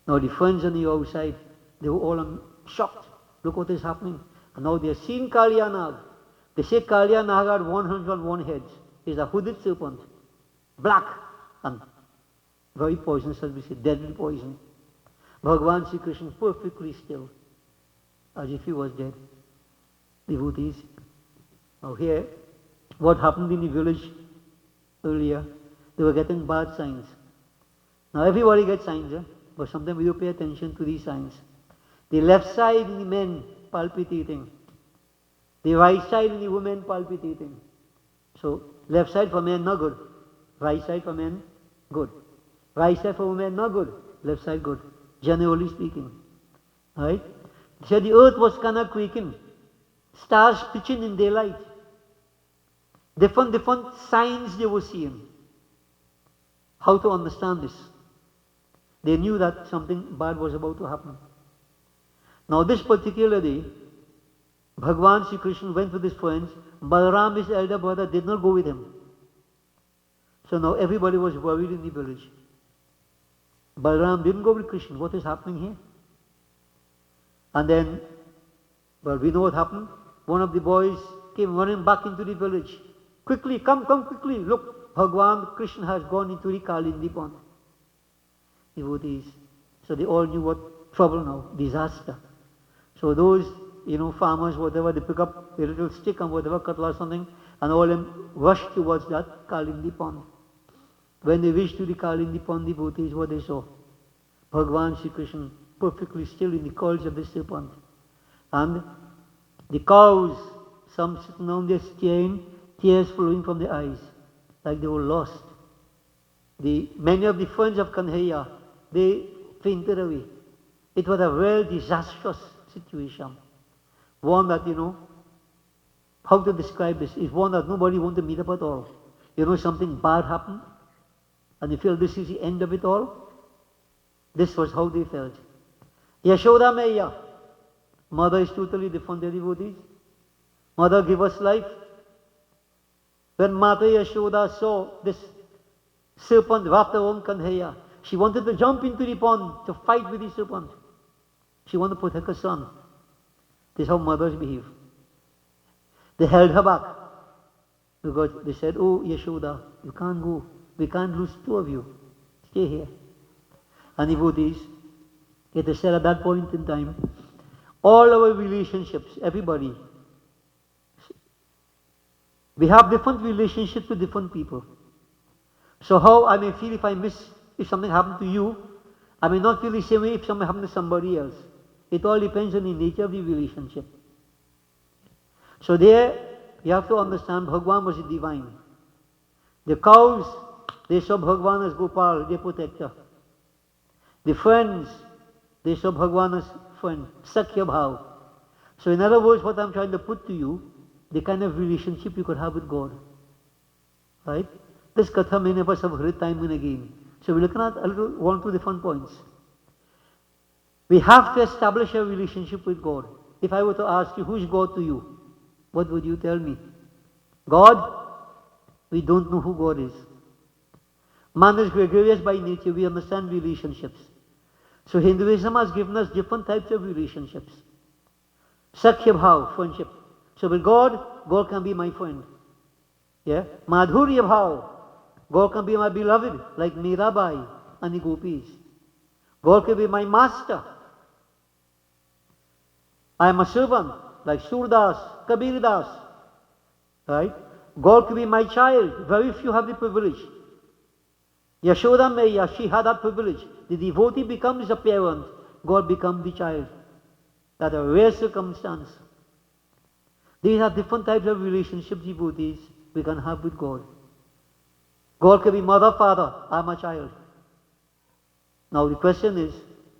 [SPEAKER 1] Now the friends on the outside, they were all shocked. Look what is happening. And now they have seen Kalyanag. They say Kalyanag had 101 heads. He's a hooded serpent. Black and very poisonous, as we say, deadly poison. Bhagwan Sri Krishna perfectly still, as if he was dead. Devotees. Now here, what happened in the village earlier, they were getting bad signs. Now everybody gets signs, but sometimes we don't pay attention to these signs. The left side in the men palpitating. The right side in the women palpitating. So, left side for men, not good. Right side for men, good. Right side for women, not good. Left side, good. Generally speaking. Right? So the earth was kind of quaking. Stars pitching in daylight. Different signs they were seeing. How to understand this? They knew that something bad was about to happen. Now this particular day, Bhagwan Sri Krishna went with his friends. Balaram, his elder brother, did not go with him. So now everybody was worried in the village. Balaram didn't go with Krishna. What is happening here? And then, well, we know what happened. One of the boys came running back into the village. Quickly, come quickly. Look, Bhagwan Krishna has gone into the Kalindi pond. Devotees. So they all knew what trouble now, disaster. So those, farmers, whatever, they pick up a little stick and whatever, cutlass or something, and all of them rush towards that Kalindi pond. When they reached to the Kalindi pond, devotees, what they saw? Bhagwan Sri Krishna perfectly still in the coils of the serpent. And the cows, some sitting down there staring, tears flowing from their eyes, like they were lost. Many of the friends of Kanhaiya, they fainted away. It was a real disastrous situation. One that, how to describe this, is one that nobody wanted to meet up at all. Something bad happened, and you feel this is the end of it all. This was how they felt. Yashoda Maya. Mother is totally different, devotees. Mother gave us life. When Mata Yashoda saw this serpent wrapped around Kanhaiya, she wanted to jump into the pond to fight with the serpent. She wanted to protect her son. This is how mothers behave. They held her back because they said, "Oh, Yashoda, you can't go. We can't lose two of you. Stay here." And devotees, it is said at that point in time, all our relationships, everybody, we have different relationships with different people. So how I may feel if something happened to you, I may not feel the same way if something happened to somebody else. It all depends on the nature of the relationship. So there, you have to understand, Bhagwan was divine. The cows, they saw Bhagwan as Gopal, their protector. The friends, they saw Bhagwan as friend, Sakhya Bhav. So in other words, what I'm trying to put to you, the kind of relationship you could have with God. Right? This katha many of us have heard time and again. So we're looking at one or two different points. We have to establish a relationship with God. If I were to ask you, who's God to you? What would you tell me? God? We don't know who God is. Man is gregarious by nature. We understand relationships. So Hinduism has given us different types of relationships. Sakhya Bhav, friendship. So with God, God can be my friend. Yeah? Madhurya Bhav, God can be my beloved, like Mirabai and the gopis. God can be my master. I am a servant, like Surdas, Kabir Das. Right? God can be my child. Very few have the privilege. Yashoda Maya, she had that privilege. The devotee becomes a parent, God becomes the child. That's a rare circumstance. These are different types of relationships, devotees, we can have with God. God can be mother, father, I'm a child. Now the question is,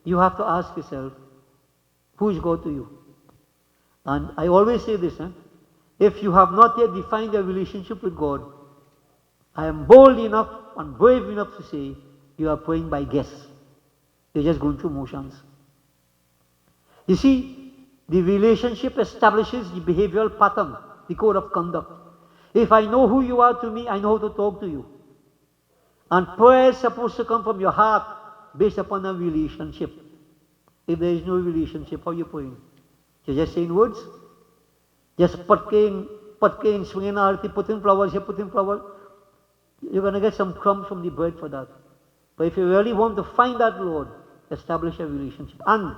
[SPEAKER 1] you have to ask yourself, who is God to you? And I always say this, if you have not yet defined a relationship with God, I am bold enough and brave enough to say, you are praying by guess. You're just going through motions. You see, the relationship establishes the behavioral pattern, the code of conduct. If I know who you are to me, I know how to talk to you. And prayer is supposed to come from your heart based upon a relationship. If there is no relationship, how are you praying? You're just saying words? Just patkein, swinging arati, putting flowers here, putting flowers. You're going to get some crumbs from the bread for that. But if you really want to find that Lord, establish a relationship. And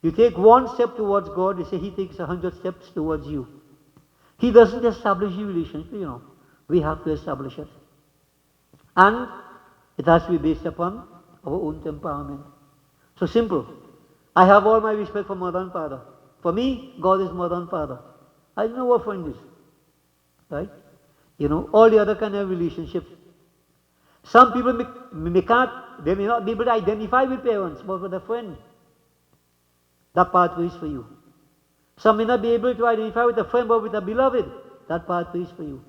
[SPEAKER 1] you take one step towards God, you say He takes 100 steps towards you. He doesn't establish the relationship, We have to establish it. And it has to be based upon our own temperament. So simple. I have all my respect for mother and father. For me, God is mother and father. I don't know what friend is. Right? All the other kind of relationships. Some people they may not be able to identify with parents, but with a friend, that pathway is for you. Some may not be able to identify with a friend, but with a beloved, that pathway is for you.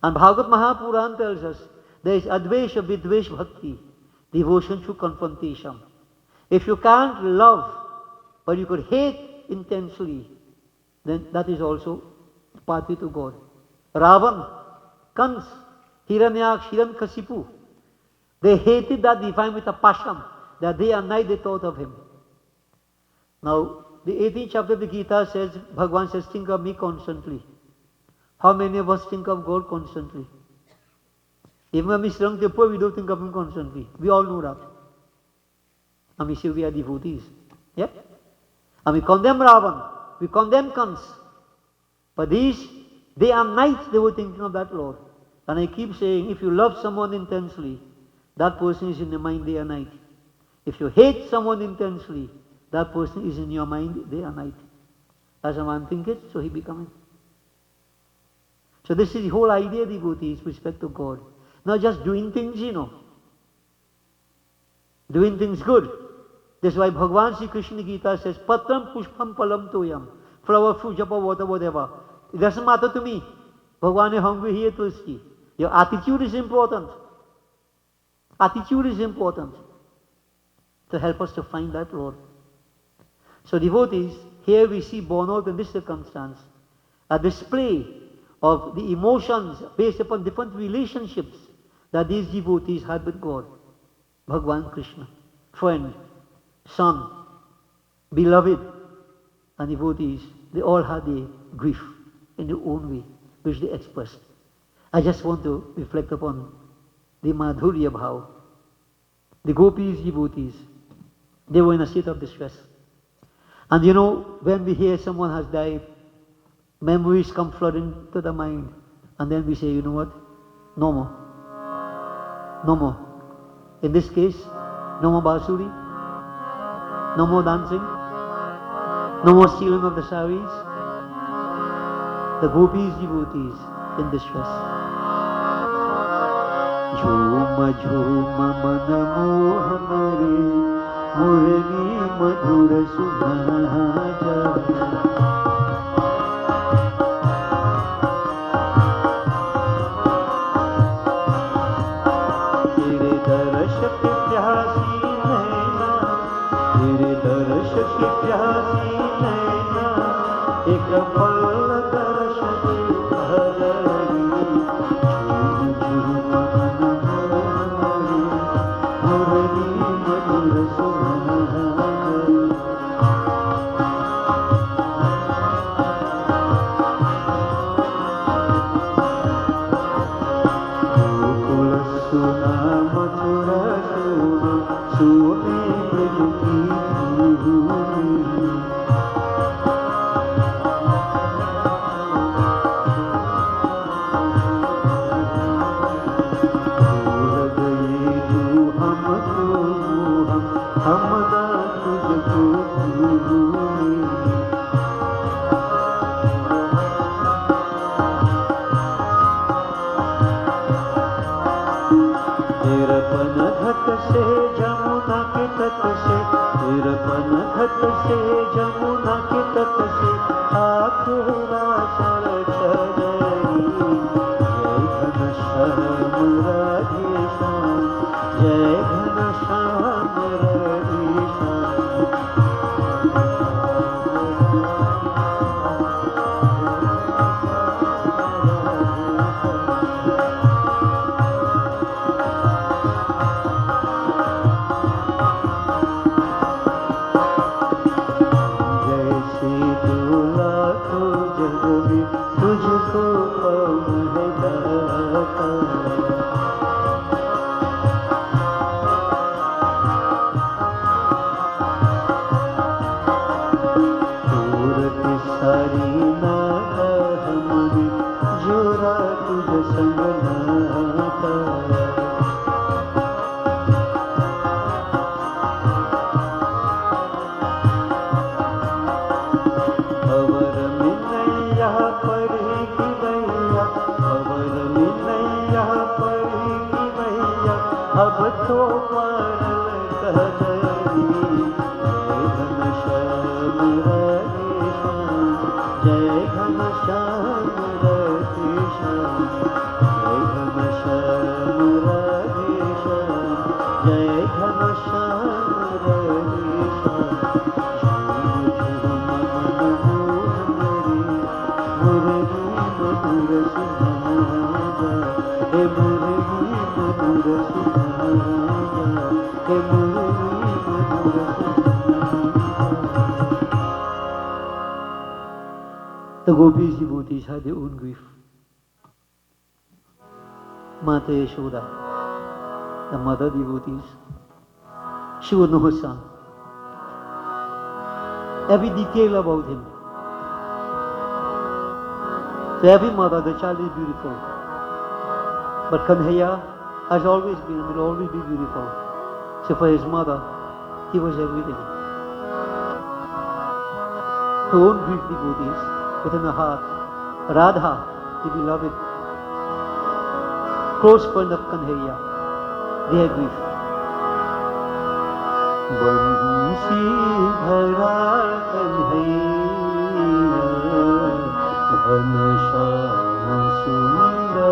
[SPEAKER 1] And Bhagavad Mahapuran tells us there is advesha, vidvesh, bhakti, devotion through confrontation. If you can't love, but you could hate intensely, then that is also the pathway to God. Ravan, Kans, Hiranyaksha, Hiranyakashipu, they hated that divine with a passion, that day and night they thought of him. Now, the 18th chapter of the Gita says, Bhagavan says, think of me constantly. How many of us think of God constantly? Even when we strung the poor, we don't think of him constantly. We all know that. And we say we are devotees. Yeah? And we condemn Ravan, we condemn Kans. But these, day and night, they were thinking of that Lord. And I keep saying, if you love someone intensely, that person is in your mind day and night. If you hate someone intensely, that person is in your mind day and night. As a man thinketh, so he becometh. So this is the whole idea of devotees with respect to God. Not just doing things, Doing things good. That's why Bhagavan Sri Krishna Gita says, Patram pushpam palam toyam. Flower, fruit, japa, water, whatever. It doesn't matter to me. Bhagavan, you're hungry here, thirsty. Your attitude is important. Attitude is important to help us to find that Lord. So devotees, here we see born out in this circumstance a display of the emotions based upon different relationships that these devotees had with God. Bhagavan Krishna, friend, son, beloved, and devotees, they all had their grief in their own way, which they expressed. I just want to reflect upon the Madhurya Bhav. The gopis, devotees, they were in a state of distress. And when we hear someone has died, memories come flooding to the mind. And then we say, you know what? No more. No more. In this case, no more basuri, no more dancing, no more stealing of the saris. The gopis, devotees in distress. Jhuma jhuma mana moha mare, murli madhura subhaja. gopis devotees had their own grief. Mata Yashoda, the mother devotees, she would know her son. Every detail about him. To every mother, the child is beautiful. But Kanhaiya has always been and will always be beautiful. So for his mother, he was everything. Her own grief devotees within her heart. Radha, the beloved, close friend of Kanhaiya, their grief. Bansi dhara Kanhaiya, ghanshyam sundara.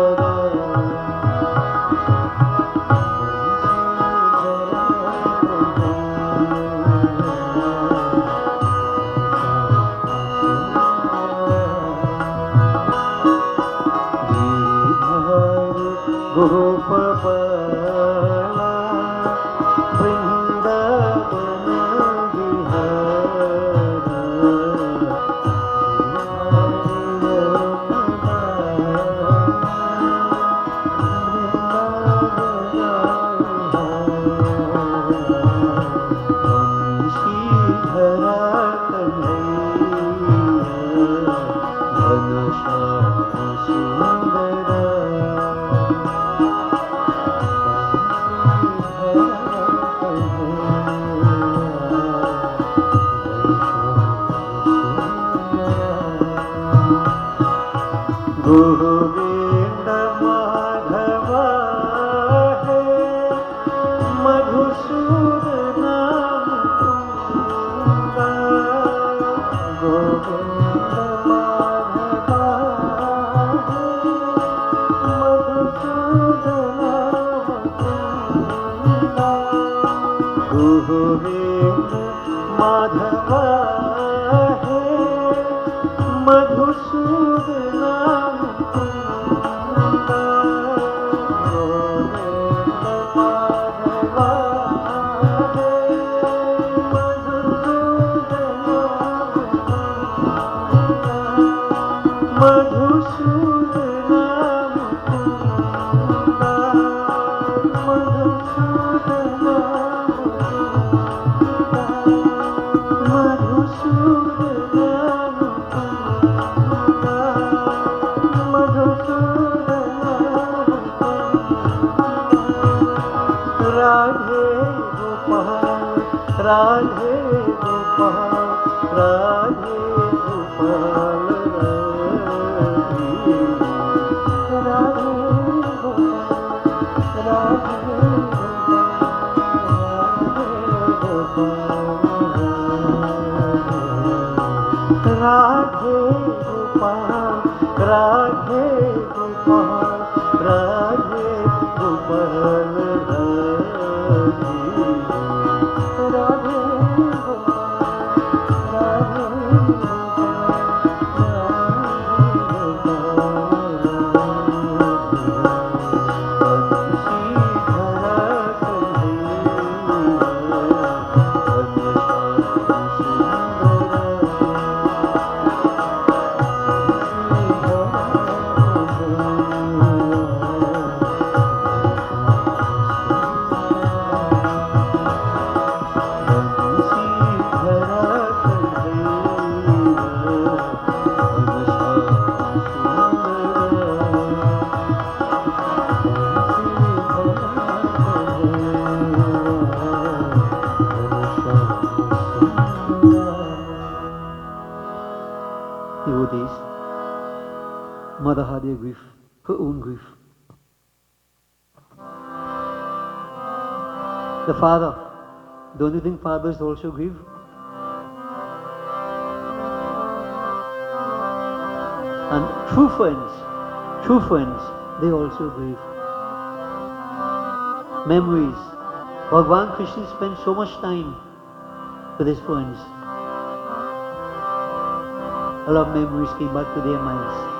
[SPEAKER 1] Mother had their grief, her own grief. The father, don't you think fathers also grieve? And true friends, they also grieve. Memories. Bhagavan Krishna spent so much time with his friends. A lot of memories came back to their minds.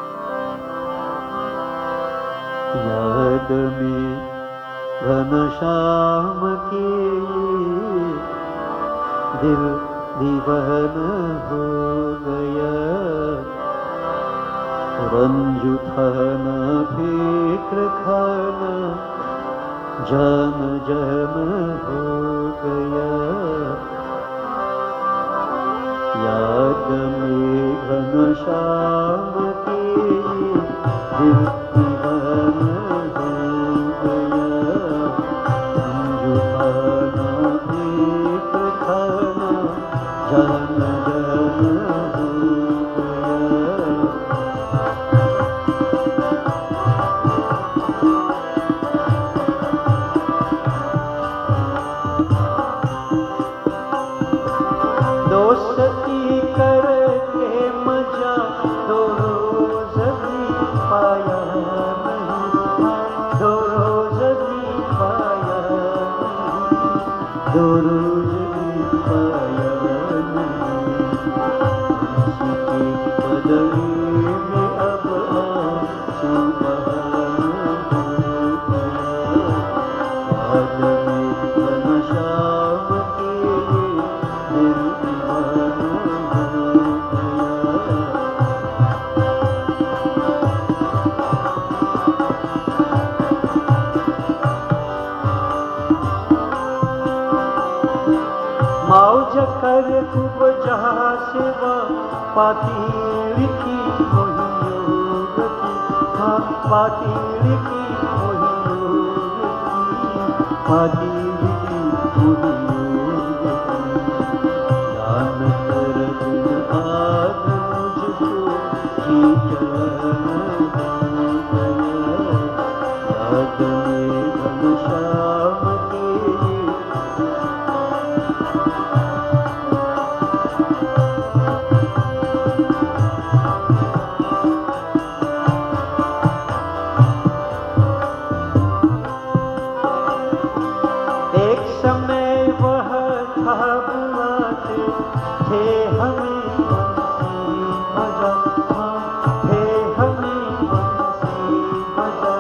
[SPEAKER 1] याद में घनश्याम के दिल दीवाना हो गया रंजुथन फिक्र जम जम हो गया, याद में घनश्याम की दिल दीवान हो गया, जुठाना एक खाना जम जम हो गया। दोस्ती करके मजा दो रोज भी पाया नहीं, दो रोज भी पाया नहीं, दो रोज भी पाया नहीं। किसी की बदली में अब आंसू बहाना हो गया, याद में घनश्याम की दिल दीवाना हो गया। मौज कर खूब जहाँ सेवा पातील की वही योग की, हाँ पातील की वही योग की, पातील की वही योग की। जान कर दिल आज मुझको जी जान हो गया, याद में घनश्याम की एक समय वह था बुलाते थे हमें बंसी बजा, हाँ थे हमें बंसी बजा।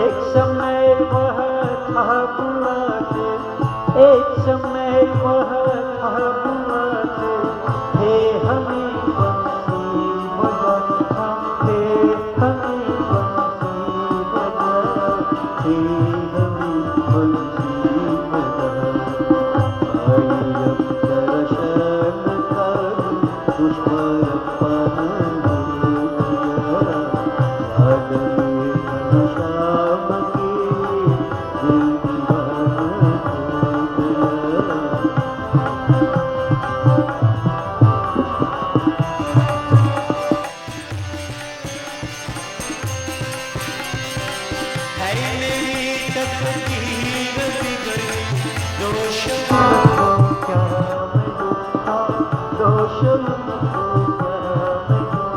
[SPEAKER 1] एक समय वह था बुलाते, एक समय वह था बुलाते थे हमें बंसी बजा, हाँ थे हमें बंसी बजा, थे हमें बंसी बजा। आई अब दर्शन करूं तुझ पर पान हो गया, याद में घनश्याम की दिल दीवाना हो गया। है मेरी तकदीर बिगड़ी, दोष मुझको क्या मैं दूं, हाँ दोष मुझको क्या मैं दूं।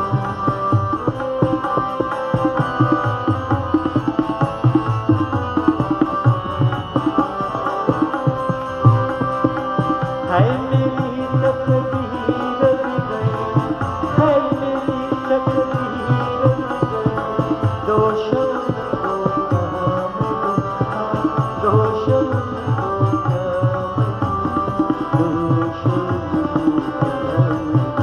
[SPEAKER 1] है मेरी तकदीर बिगड़ी, है मेरी तकदीर बिगड़ी, दोष मुझको क्या मैं दूं, हाँ दोष मुझको क्या मैं दूं, दोष मुझको क्या मैं दूं।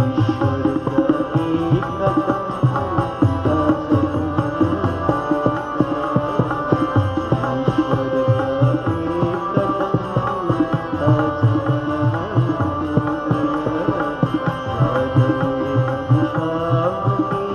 [SPEAKER 1] ईश्वर का एक कदम उनका सपना, ईश्वर का एक कदम उनका सपना हो गया, याद में घनश्याम की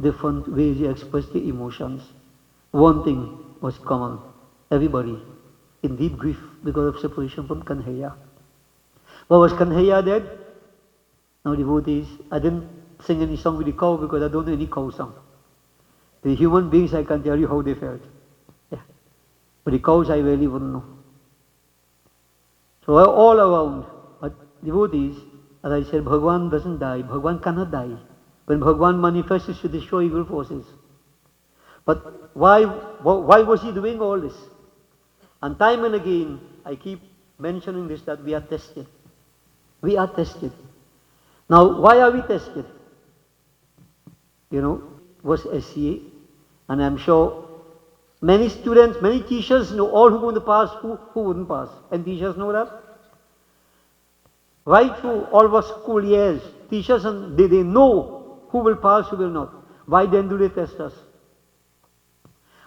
[SPEAKER 1] different ways you express your emotions. One thing was common. Everybody in deep grief because of separation from Kanhaiya. But was Kanhaiya dead? Now devotees, I didn't sing any song with the cow because I don't know any cow song. The human beings, I can tell you how they felt. Yeah. But the cows, I really wouldn't know. So all around, devotees, as I said, Bhagwan doesn't die. Bhagwan cannot die. When Bhagwan manifests, is to destroy evil forces. But why was he doing all this? And time and again, I keep mentioning this, that we are tested. We are tested. Now, why are we tested? You know, was SCA, and I'm sure many students, many teachers know all who are going to pass, who wouldn't pass. And teachers know that. Right through all our school years, teachers, and they know who will pass, who will not. Why then do they test us?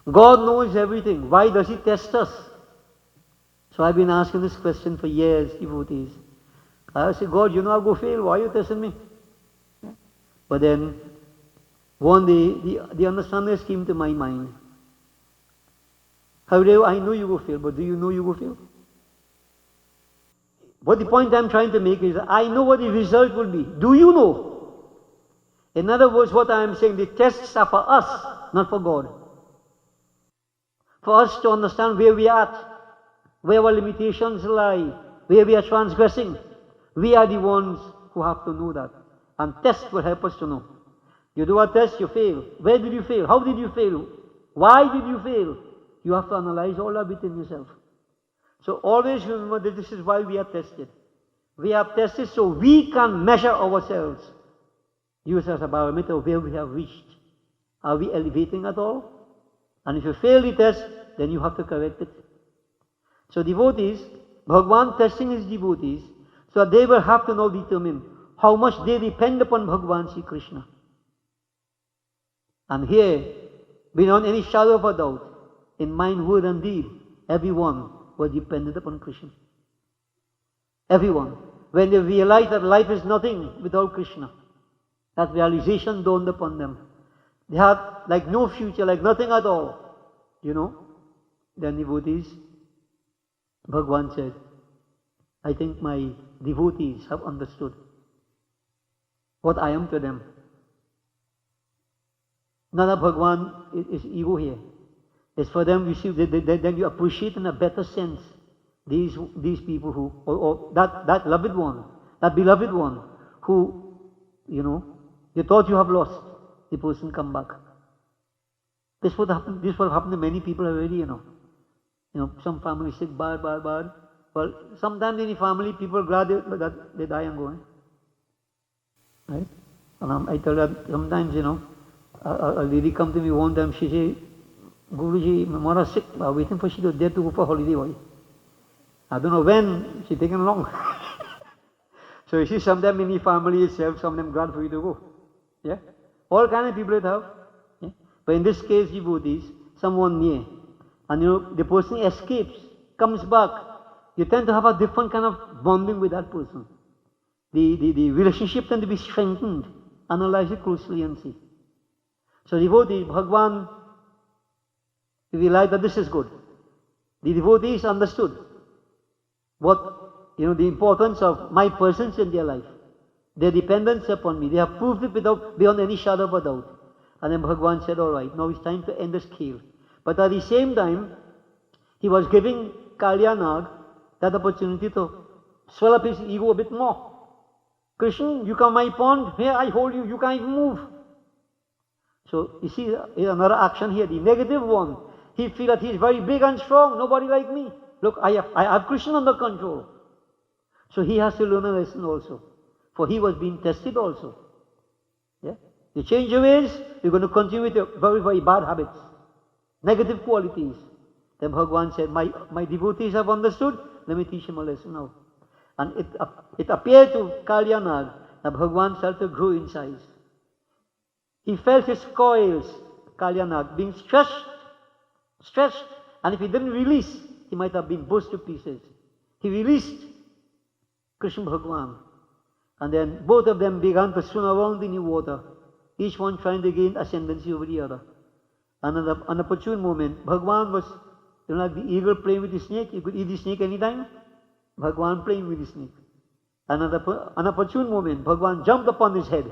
[SPEAKER 1] God knows everything. Why does He test us? So I've been asking this question for years, devotees. I say, God, you know I'll go fail. Why are you testing me? But then, one day, the understanding came to my mind. How do I know you will fail, but do you know you will fail? What the point I'm trying to make is, I know what the result will be. Do you know? In other words, what I am saying, the tests are for us, not for God. For us to understand where we are at, where our limitations lie, where we are transgressing. We are the ones who have to know that. And tests will help us to know. You do a test, you fail. Where did you fail? How did you fail? Why did you fail? You have to analyze all of it in yourself. So always remember that this is why we are tested. We are tested so we can measure ourselves. Use as a barometer where we have reached. Are we elevating at all? And if you fail the test, then you have to correct it. So devotees, Bhagwan testing his devotees, so they will have to now determine how much they depend upon Bhagwan Sri Krishna. And here, beyond any shadow of a doubt, in mind, word and deed, everyone was dependent upon Krishna. Everyone. When they realized that life is nothing without Krishna, that realization dawned upon them. They had like no future, like nothing at all. You know, then devotees, Bhagwan said, I think my devotees have understood what I am to them. None of Bhagwan is ego here. It's for them, you see, then you appreciate in a better sense these people who, or that loved one, that beloved one, who, you know, you thought you have lost, the person come back. This will happen to many people already, you know. You know, some families sick, bad. Well, sometimes in the family, people are glad that they die and go. Right? And I tell that sometimes, you know, a lady come to me one time, she say, Guruji, my mother is sick, I'm waiting for she to dead to go for holiday. Boy. I don't know when, she taken long. So you see, sometimes in the family itself, some of them glad for you to go. Yeah? All kind of people it have. Yeah? But in this case, devotees, someone near, and you know, the person escapes, comes back, you tend to have a different kind of bonding with that person. The relationship tends to be strengthened. Analyze it closely and see. So devotee, Bhagwan, realized that this is good. The devotees understood what, you know, the importance of my presence in their life. Their dependence upon me. They have proved it beyond any shadow of a doubt. And then Bhagwan said, all right, now it's time to end the scale. But at the same time, he was giving Kalyanag that opportunity to swell up his ego a bit more. Krishna, you come my pond, here I hold you, you can't even move. So you see, here's another action here, the negative one. He feels that he's very big and strong, nobody like me. Look, I have Krishna under control. So he has to learn a lesson also. For he was being tested also. Yeah? You change your ways, you're going to continue with your very, very bad habits. Negative qualities. Then Bhagwan said, my devotees have understood, let me teach him a lesson now. And it appeared to Kalyanag that Bhagwan started to grow in size. He felt his coils, Kalyanag, being stretched, and if he didn't release, he might have been burst to pieces. He released Krishna Bhagwan, and then both of them began to swim around in the water, each one trying to gain ascendancy over the other. And at an opportune moment, Bhagwan was, like the eagle playing with the snake. You could eat the snake anytime. Bhagwan playing with the snake. And at an opportune moment, Bhagwan jumped upon his head.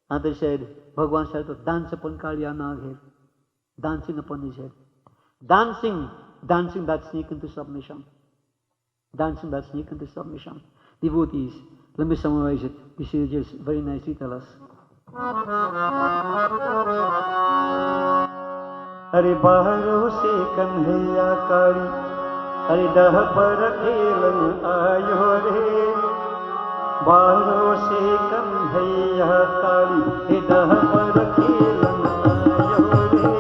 [SPEAKER 1] And they said, Bhagwan started to dance upon Kalyanag head. Dancing upon his head. Dancing that snake into submission. Dancing that snake into submission. Devotees, let me summarize it. This is just very nicely tell us.
[SPEAKER 2] अरे बाहरों से कन्हैया काली, अरे दह पर खेलन आयो रे। बाहरों से कन्हैया काली, हे दह पर खेलन आयो रे।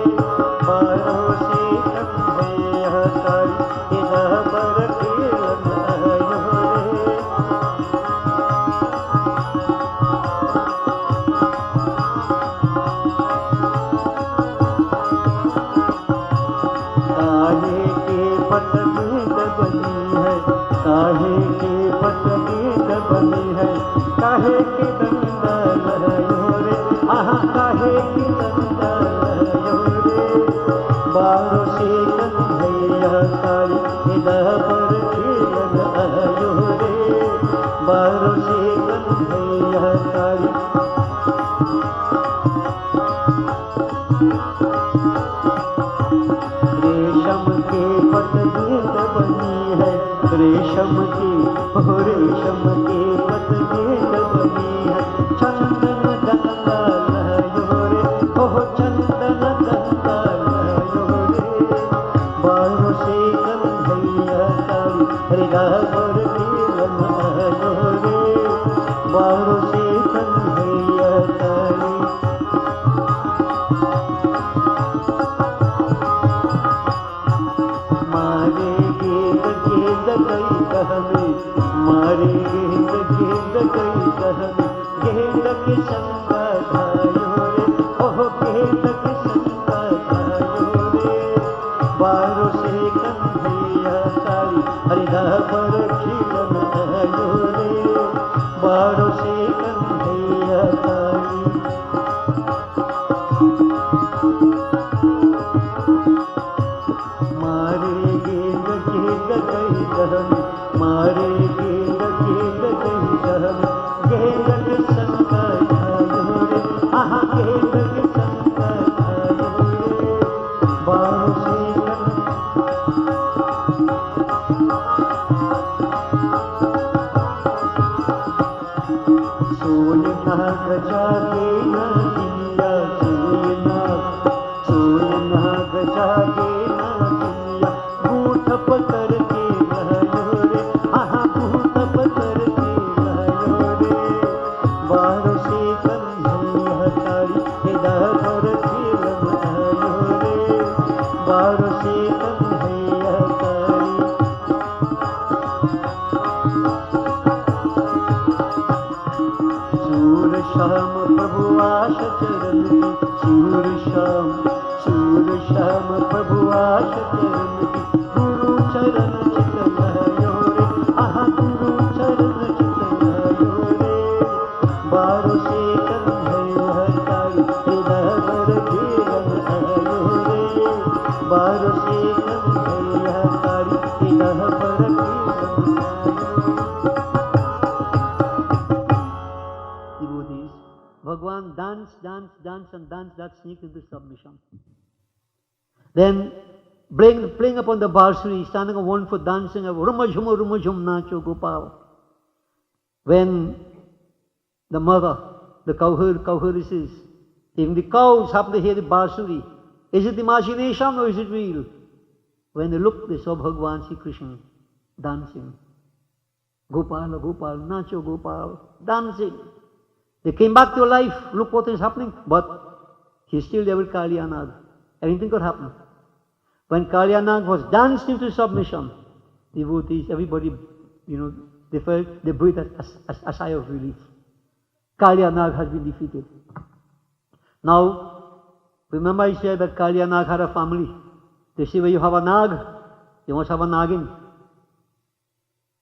[SPEAKER 2] बाहरों से कन्हैया काली, हे दह पर खेलन आयो रे। काहे के पट गेंद बनी है, काहे के पट गेंद बनी है, काहे के दंदा लहयो रे, आहा काहे के दंदा लहयो रे। बारों से कन्हैया काली, दह पर खेलन आयो रे। बारों से कन्हैया काली, रेशम के पट गेंद बनी है, रेशम की, हो रेशम के पट गेंद बनी है। चंदन गंगा लहयो रे, हो चंदन गंगा लहयो रे। बारों से कन्हैया काली, हृदय पर खेलन आयो रे। बारों से कन्हैया काली, मारे गेंद गेंद गई कहमे, मारे गेंद गेंद गई कहमे। गेंद के संग धायो रे, ओह गेंद के संग धायो रे। बारों से कन्हैया काली, हृदय पर खेलन आयो रे। बारों से कन्हैया काली, मारे गेंद गेंद गई कहमे, मारे गेंद गेंद गई कहमे। गेंद के संग धायो रे, आहा गेंद के संग धायो रे। बारों से सोय नाग जागे न दिया, सोय नाग जागे न दिया। बूथ पतर के लहयो रे, आहा बूथ पतर के लहयो रे। बारों से कन्हैया काली, हृदय पर खेलन आयो रे। बारों से कन्हैया काली, सूर श्याम प्रभु आश चरण की, सूर श्याम प्रभु आश चरण की। गुरु चरण चित लहयो रे, आहा गुरु चरण चित लहयो रे। बारों से कन्हैया काली, हृदय पर खेलन आयो रे। बारों से कन्हैया काली, हृदय पर खेलन आयो।
[SPEAKER 1] Devotees, Bhagwan danced that snake into submission. Then, playing upon the barsuri, standing on one foot, dancing, rumajhum nacho Gopal. When the mother, the cowherd says, even the cows happen to hear the barsuri. Is it imagination or is it real? When they looked, they saw Bhagwan Sri Krishna dancing. Gopal, Gopal, nacho Gopal, dancing. They came back to life. Look what is happening. But he's still there with Kalyanag. Anything could happen. When Kalyanag was danced into submission, devotees, everybody, they felt, they breathed a sigh of relief. Kalyanag has been defeated. Now, remember I said that Kalyanag had a family. They say where you have a nag, you must have a nagin.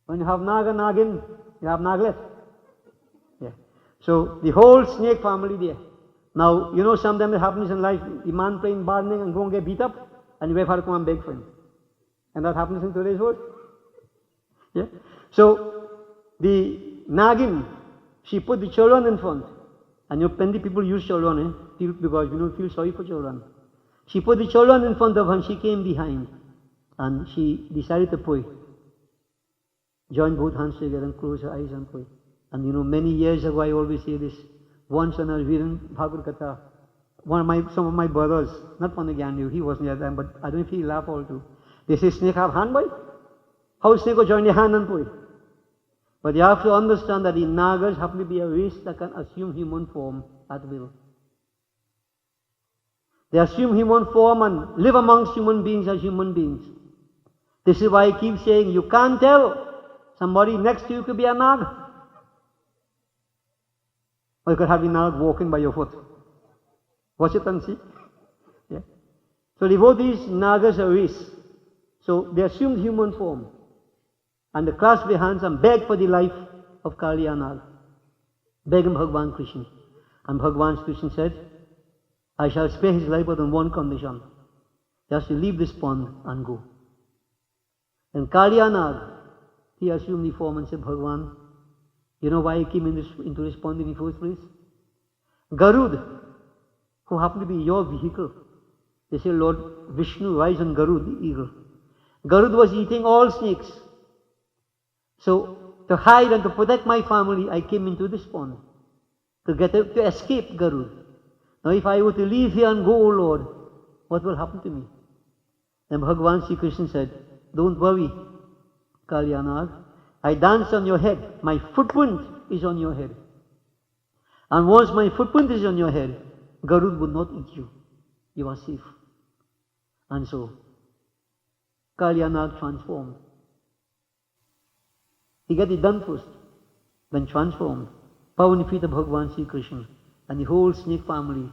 [SPEAKER 1] When you have nag and nagin, you have naglet. Yeah. So the whole snake family there Now, you know, sometimes it happens in life, the man playing bargaining and go and get beat up, and the wife had to come and beg for him. And that happens in today's world. Yeah? So, the Nagin, she put the children in front. And you know, plenty people use children, because you don't feel sorry for children. She put the children in front of her and she came behind. And she decided to pray. Join both hands together and close her eyes and pray. And you know, many years ago I always say this. Once when I was reading Bhagavad Gita, some of my brothers, not Pandagyanyu, he wasn't at them, but I don't know if he laughed also. They say, snake have hand, boy? How snake will join the hand and pray? But you have to understand that the Nagas happen to be a race that can assume human form at will. They assume human form and live amongst human beings as human beings. This is why I keep saying, you can't tell. Somebody next to you could be a Nag. Or you could have a Nag walking by your foot. Watch it and see. Yeah. So devotees, Nagas are race. So they assumed human form. And they clasped their hands and begged for the life of Kaliya Nag. Begging Bhagavan Krishna. And Bhagavan Krishna said, I shall spare his life but on one condition. He has to leave this pond and go. And Kaliya Nag, he assumed the form and said, Bhagavan, you know why I came into this pond in the first place? Garud, who happened to be your vehicle. They say Lord Vishnu rides on Garud, the eagle. Garud was eating all snakes. So, to hide and to protect my family, I came into this pond. To escape Garud. Now if I were to leave here and go, O Lord, what will happen to me? Then Bhagavan Sri Krishna said, don't worry, Kaliya Nag. I dance on your head. My footprint is on your head. And once my footprint is on your head, Garud would not eat you. You are safe. And so, Kaliya Nag transformed. He got it done first, then transformed. Power in the feet of Bhagavan Sri Krishna. And the whole snake family,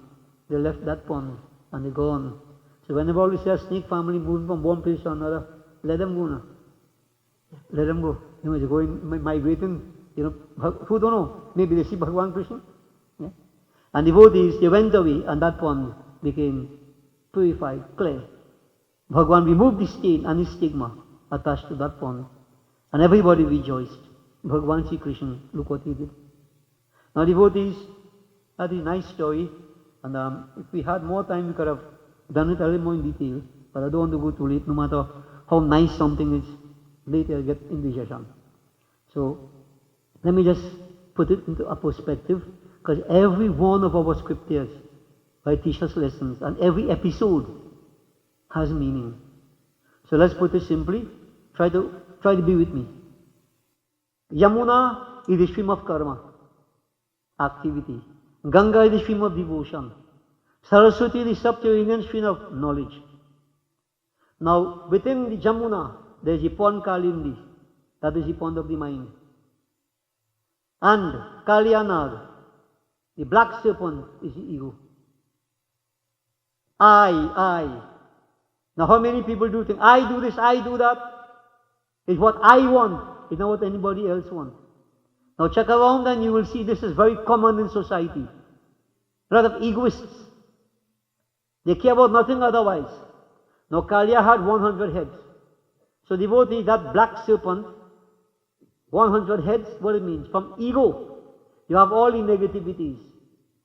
[SPEAKER 1] they left that pond and they're gone. So whenever we see a snake family moving from one place to another, let them go now. Let them go. You know, they're going, migrating, you know, who don't know? Maybe they see Bhagavan Krishna. Yeah? And devotees, they went away and that pond became purified, clear. Bhagavan removed the stain and the stigma attached to that pond. And everybody rejoiced. Bhagavan Sri Krishna, look what he did. Now devotees, that is a nice story. And if we had more time, we could have done it a little more in detail. But I don't want to go too late, no matter how nice something is. Later I'll get indigestion. So, let me just put it into a perspective. Because every one of our scriptures, teach us lessons. And every episode has meaning. So let's put it simply. Try to be with me. Yamuna is the stream of karma, activity. Ganga is the stream of devotion. Saraswati is the subterranean stream of knowledge. Now, within the Jamuna, there is a pond Kalindi. That is the pond of the mind. And Kaliya Nag, the black serpent, is the ego. I. Now, how many people do think, I do this, I do that? It's what I want. It's not what anybody else wants. Now check around and you will see this is very common in society. A lot of egoists. They care about nothing otherwise. Now Kaliya had 100 heads. So devotee, that black serpent, 100 heads, what it means? From ego, you have all the negativities.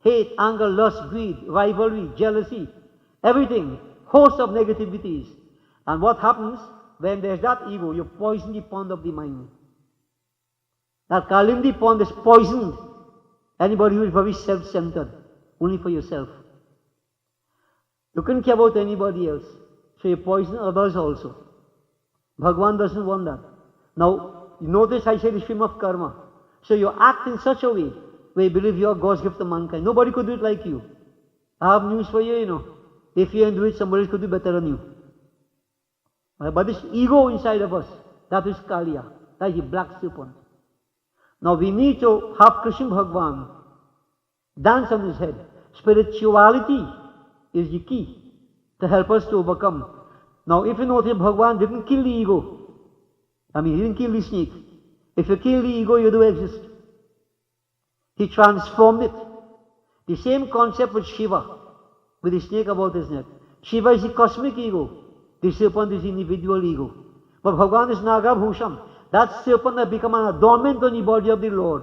[SPEAKER 1] Hate, anger, lust, greed, rivalry, jealousy, everything. Host of negativities. And what happens? When there's that ego, you poison the pond of the mind. That Kalindi pond is poisoned. Anybody who is very self-centered, only for yourself. You can't care about anybody else. So you poison others also. Bhagavan doesn't want that. Now, you notice I say the stream of karma. So you act in such a way where you believe you are God's gift to mankind. Nobody could do it like you. I have news for you, you know. If you can do it, somebody could do better than you. But this ego inside of us, that is Kaliya. That is the black serpent. Now we need to have Krishna Bhagavan dance on his head. Spirituality is the key to help us to overcome. Now if you notice, Bhagavan didn't kill the ego. He didn't kill the snake. If you kill the ego, you do exist. He transformed it The same concept with Shiva, with the snake about his neck. Shiva is the cosmic ego. The serpent is the individual ego. But Bhagavan is Nagabhusham. That serpent has become an adornment on the body of the Lord.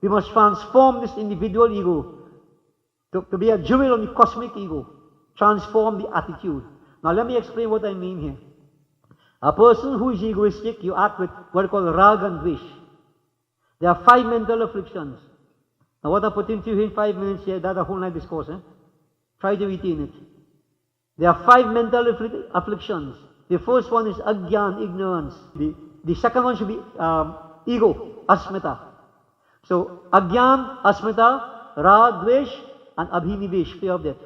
[SPEAKER 1] We must transform this individual ego to be a jewel on the cosmic ego. Transform the attitude. Now let me explain what I mean here. A person who is egoistic, you act with what we call rag and dvish. There are 5 mental afflictions. Now what I put into you in 5 minutes here, that's a whole night discourse. Try to retain it. There are 5 mental afflictions. The first one is agyan, ignorance. The second one should be ego, asmita. So agyan, asmita, rag, dvesh, and abhinivesh, fear of death.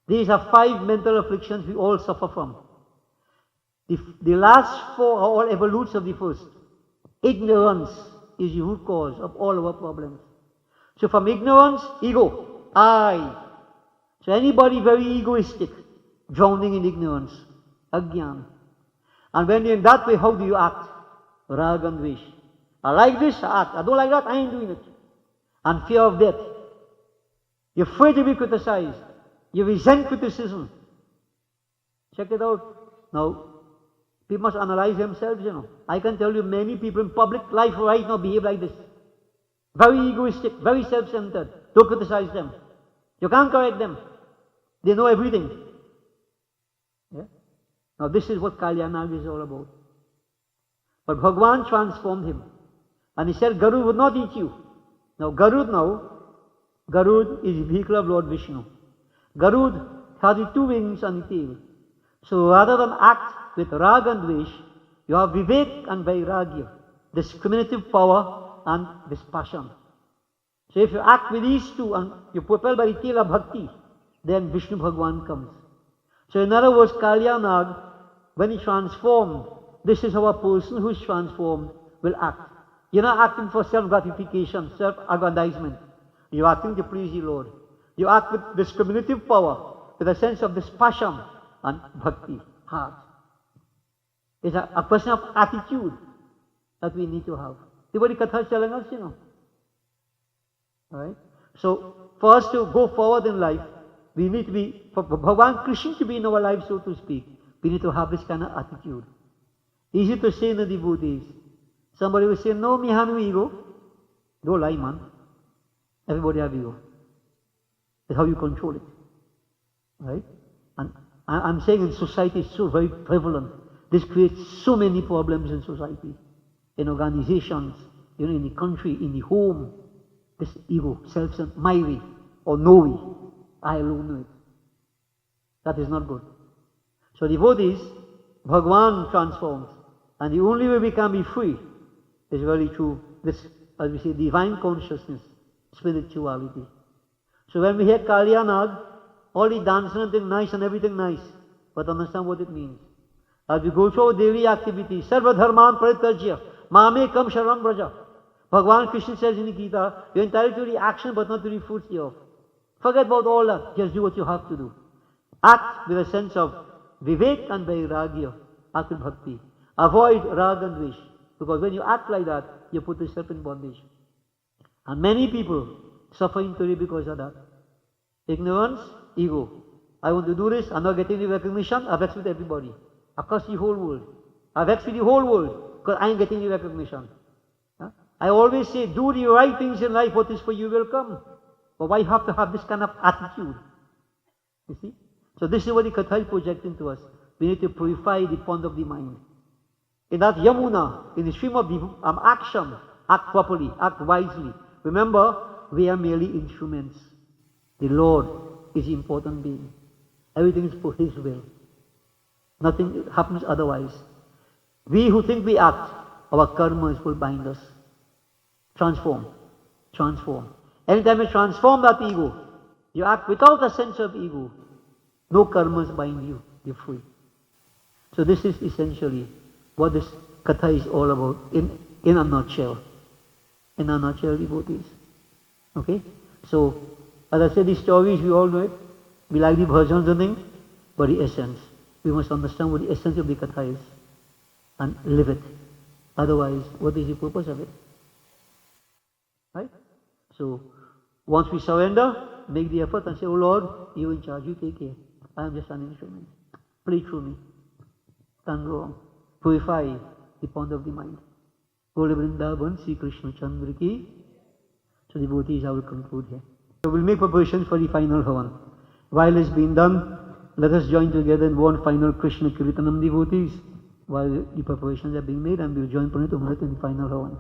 [SPEAKER 1] These are 5 mental afflictions we all suffer from. The last 4 are all evolutes of the first. Ignorance is the root cause of all our problems. So from ignorance, ego, I. So anybody very egoistic, drowning in ignorance, agyan. And when you're in that way, how do you act? Rag and dvesh. I like this, I act. I don't like that, I ain't doing it. And fear of death. You're afraid to be criticized. You resent criticism. Check it out. Now, people must analyze themselves, you know. I can tell you many people in public life right now behave like this. Very egoistic, very self-centered. Don't criticize them. You can't correct them. They know everything. Yeah? Now this is what Kalyanag is all about. But Bhagavan transformed him. And he said, Garud would not eat you. Now Garud is the vehicle of Lord Vishnu. Garud has the 2 wings and the tail. So rather than act with rag and dvesh, you have vivek and vairagya, discriminative power and dispassion. So if you act with these 2 and you propel by the tail of bhakti, then Vishnu Bhagavan comes. So in other words, Kalyanag, when he transformed, this is how a person who is transformed will act. You're not acting for self-gratification, self-aggrandizement. You're acting to please the Lord. You act with discriminative power, with a sense of dispassion and bhakti, heart. It's a question of attitude that we need to have. See what the Katha is telling us, you know. Alright? So, for us to go forward in life, we need to be, for Bhagavan Krishna to be in our lives, so to speak, we need to have this kind of attitude. Easy to say in the devotees. Somebody will say, no, me have no ego. Don't lie, man. Everybody have ego. That's how you control it. Right? And I'm saying in society it's so very prevalent. This creates so many problems in society, in organizations, you know, in the country, in the home. This ego, self-centered, my way, or no way. I alone know it. That is not good. So devotees, Bhagavan transforms. And the only way we can be free is really through this, as we say, divine consciousness, spirituality. So when we hear Kalyanag, all the dancing and thing nice and everything nice, but understand what it means. As we go through our daily activities, Sarva Dharman Parityajya, Mamekam Sharanam Braja. Bhagavan Krishna says in the Gita, you're entitled to the action but not to the fruits thereof. Forget about all that, just do what you have to do. Act with a sense of vivek and vairagya, act with bhakti. Avoid rag and dvesh, because when you act like that, you put yourself in bondage. And many people suffering today because of that. Ignorance, ego. I want to do this, I'm not getting the recognition, I vex with everybody. Across the whole world. I vex with the whole world, because I ain't getting the recognition. I always say, do the right things in life, what is for you will come. But why have to have this kind of attitude? You see? So this is what the Katha is projecting to us. We need to purify the pond of the mind. In that Yamuna, in the stream of the action, act properly, act wisely. Remember, we are merely instruments. The Lord is the important being. Everything is for His will. Nothing happens otherwise. We who think we act, our karmas will bind us. Transform. Transform. Anytime you transform that ego, you act without a sense of ego. No karmas bind you. You're free. So this is essentially what this Katha is all about in a nutshell. In a nutshell, devotees. Okay? So, as I said, these stories, we all know it. We like the versions and things, but the essence. We must understand what the essence of the Katha is and live it. Otherwise, what is the purpose of it? Right? So, Once we surrender, make the effort and say, "Oh Lord, you're in charge, you take care. I am just an instrument. Play through me. Can't go wrong. Purify the pond of the mind." Goli Vrindavan, Sri Krishna Chandra ki. So devotees, I will conclude here. So we'll make preparations for the final Havan. While it's being done, let us join together in one final Krishna Kirtanam, devotees, while the preparations are being made, and we'll join Punit Umrit in the final Havan.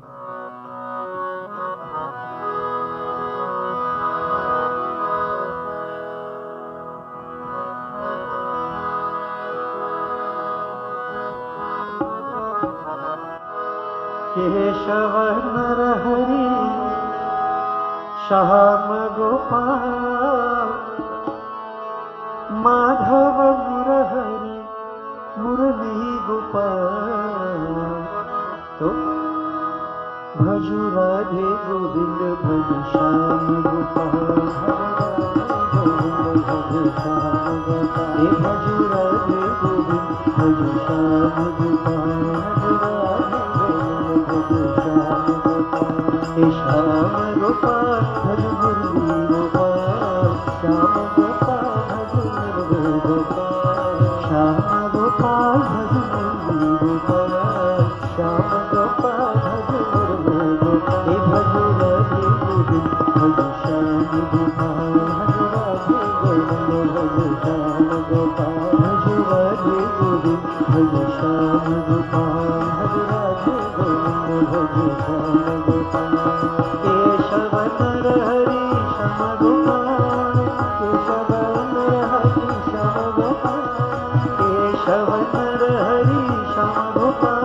[SPEAKER 2] Keshav Narhari Shyam Gopal Madhav मुरहरि मुरली गोपाल। तो भजु राधे गोविंद भज श्याम गोपाल, भज श्याम गोपाल। भजु राधे गोविंद भज श्याम गोपाल, श्याम गोपाल भज मुरली गोपाल, श्याम गोपाल भज मुरली गोपाल, श्याम गोपाल भज मुरली गोपाल, श्याम गोपाल भज मुरली गोपाल। भज राधे गोविंद भज श्याम गोपाल, भज राधे गोविंद भज श्याम गोपाल, भज राधे गोविंद भज श्याम गोपाल, भज राधे गोविंद भज श्याम गोपाल। केशव नरहरि श्याम गोपाल, केशव नरहरि श्याम गोपाल, केशव नरहरि श्याम गोपाल, केशव नरहरि श्याम गोपाल।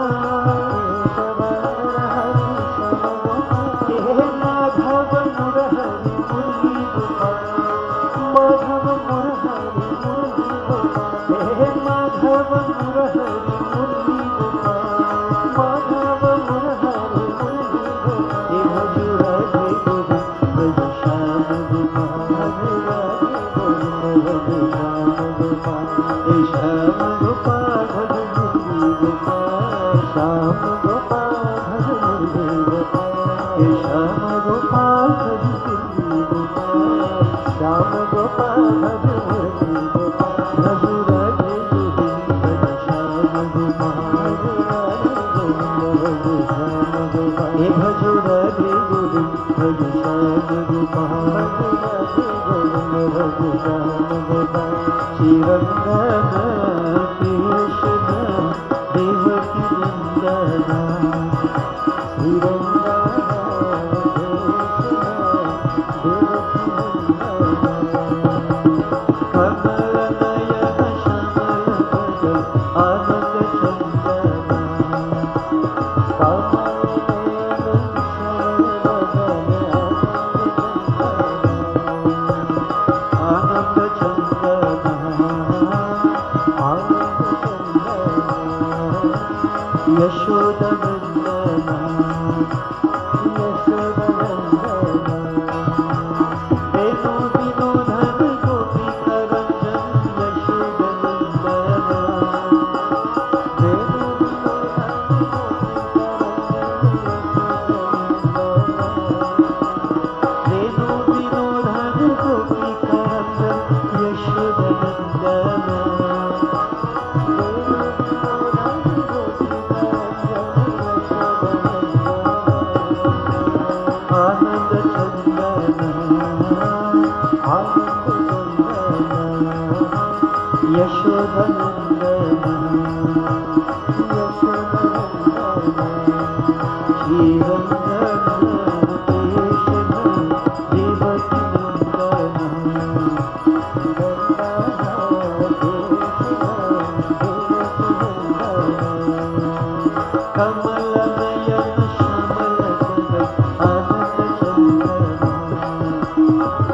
[SPEAKER 2] हे माधव मुरहरि मुरली गोपाल, माधव मुरहरि मुरली गोपाल। हे माधव मुरहरि मुरली गोपाल, माधव मुरहरि मुरली गोपाल। हे भजु राधे गोविंद भज श्याम गोपाल, भज राधे गोविंद भज श्याम गोपाल। हे श्याम गोपाल भज मुरली गोपाल, श्याम गोपाल भज मुरली गोपाल। हे श्याम गोपाल भज मुरली गोपाल, श्याम गोपाल भज मुरली गोपाल। भजु राधे गोविंद भज श्याम गोपाल, भज राधे गोविंद भज श्याम गोपाल। हे भजु राधे गोविंद भज श्याम गोपाल, भज राधे गोविंद भज श्याम गोपाल। श्रीरंगन कृष्ण देवकी नंदन, श्रीरंगन कृष्ण देवकी नंदन। कमल नयन श्यामल बदन आनंद चंदन, कमल नयन श्यामल बदन आनंद चंदन, आनंद चंदन। यशोदनंदन, यशोदनंदन। वेणु विनोदन गोपिका रंजन यशोदनंदन, वेणु विनोदन गोपिका रंजन यशोदनंदन, वेणु विनोदन गोपिका रंजन यशोदनंदन, वेणु विनोदन गोपिका रंजन यशोदनंदन। आनंद चंदन, आनंद चंदन। यशोदनंदन, यशोदनंदन। श्रीरंगन कृष्ण देवकी नंदन, श्रीरंगन कृष्ण देवकी नंदन। कमल नयन श्यामल बदन आनंद चंदन,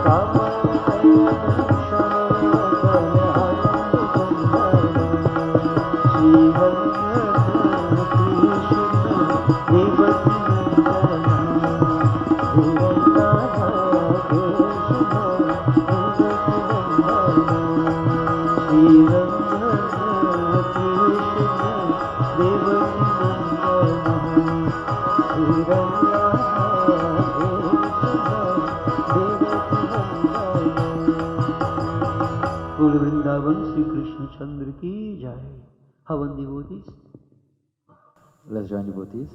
[SPEAKER 2] कमल नयन श्यामल बदन आनंद चंदन। श्रीरंगन कृष्ण देवकी नंदन, श्रीरंगन कृष्ण देवकी नंदन। श्रीरंगन कृष्ण देवकी नंदन, श्रीरंगन कृष्ण देवकी
[SPEAKER 1] वृंदावन श्री कृष्ण चंद्र की जय। हवन devotees.
[SPEAKER 3] Let's join devotees.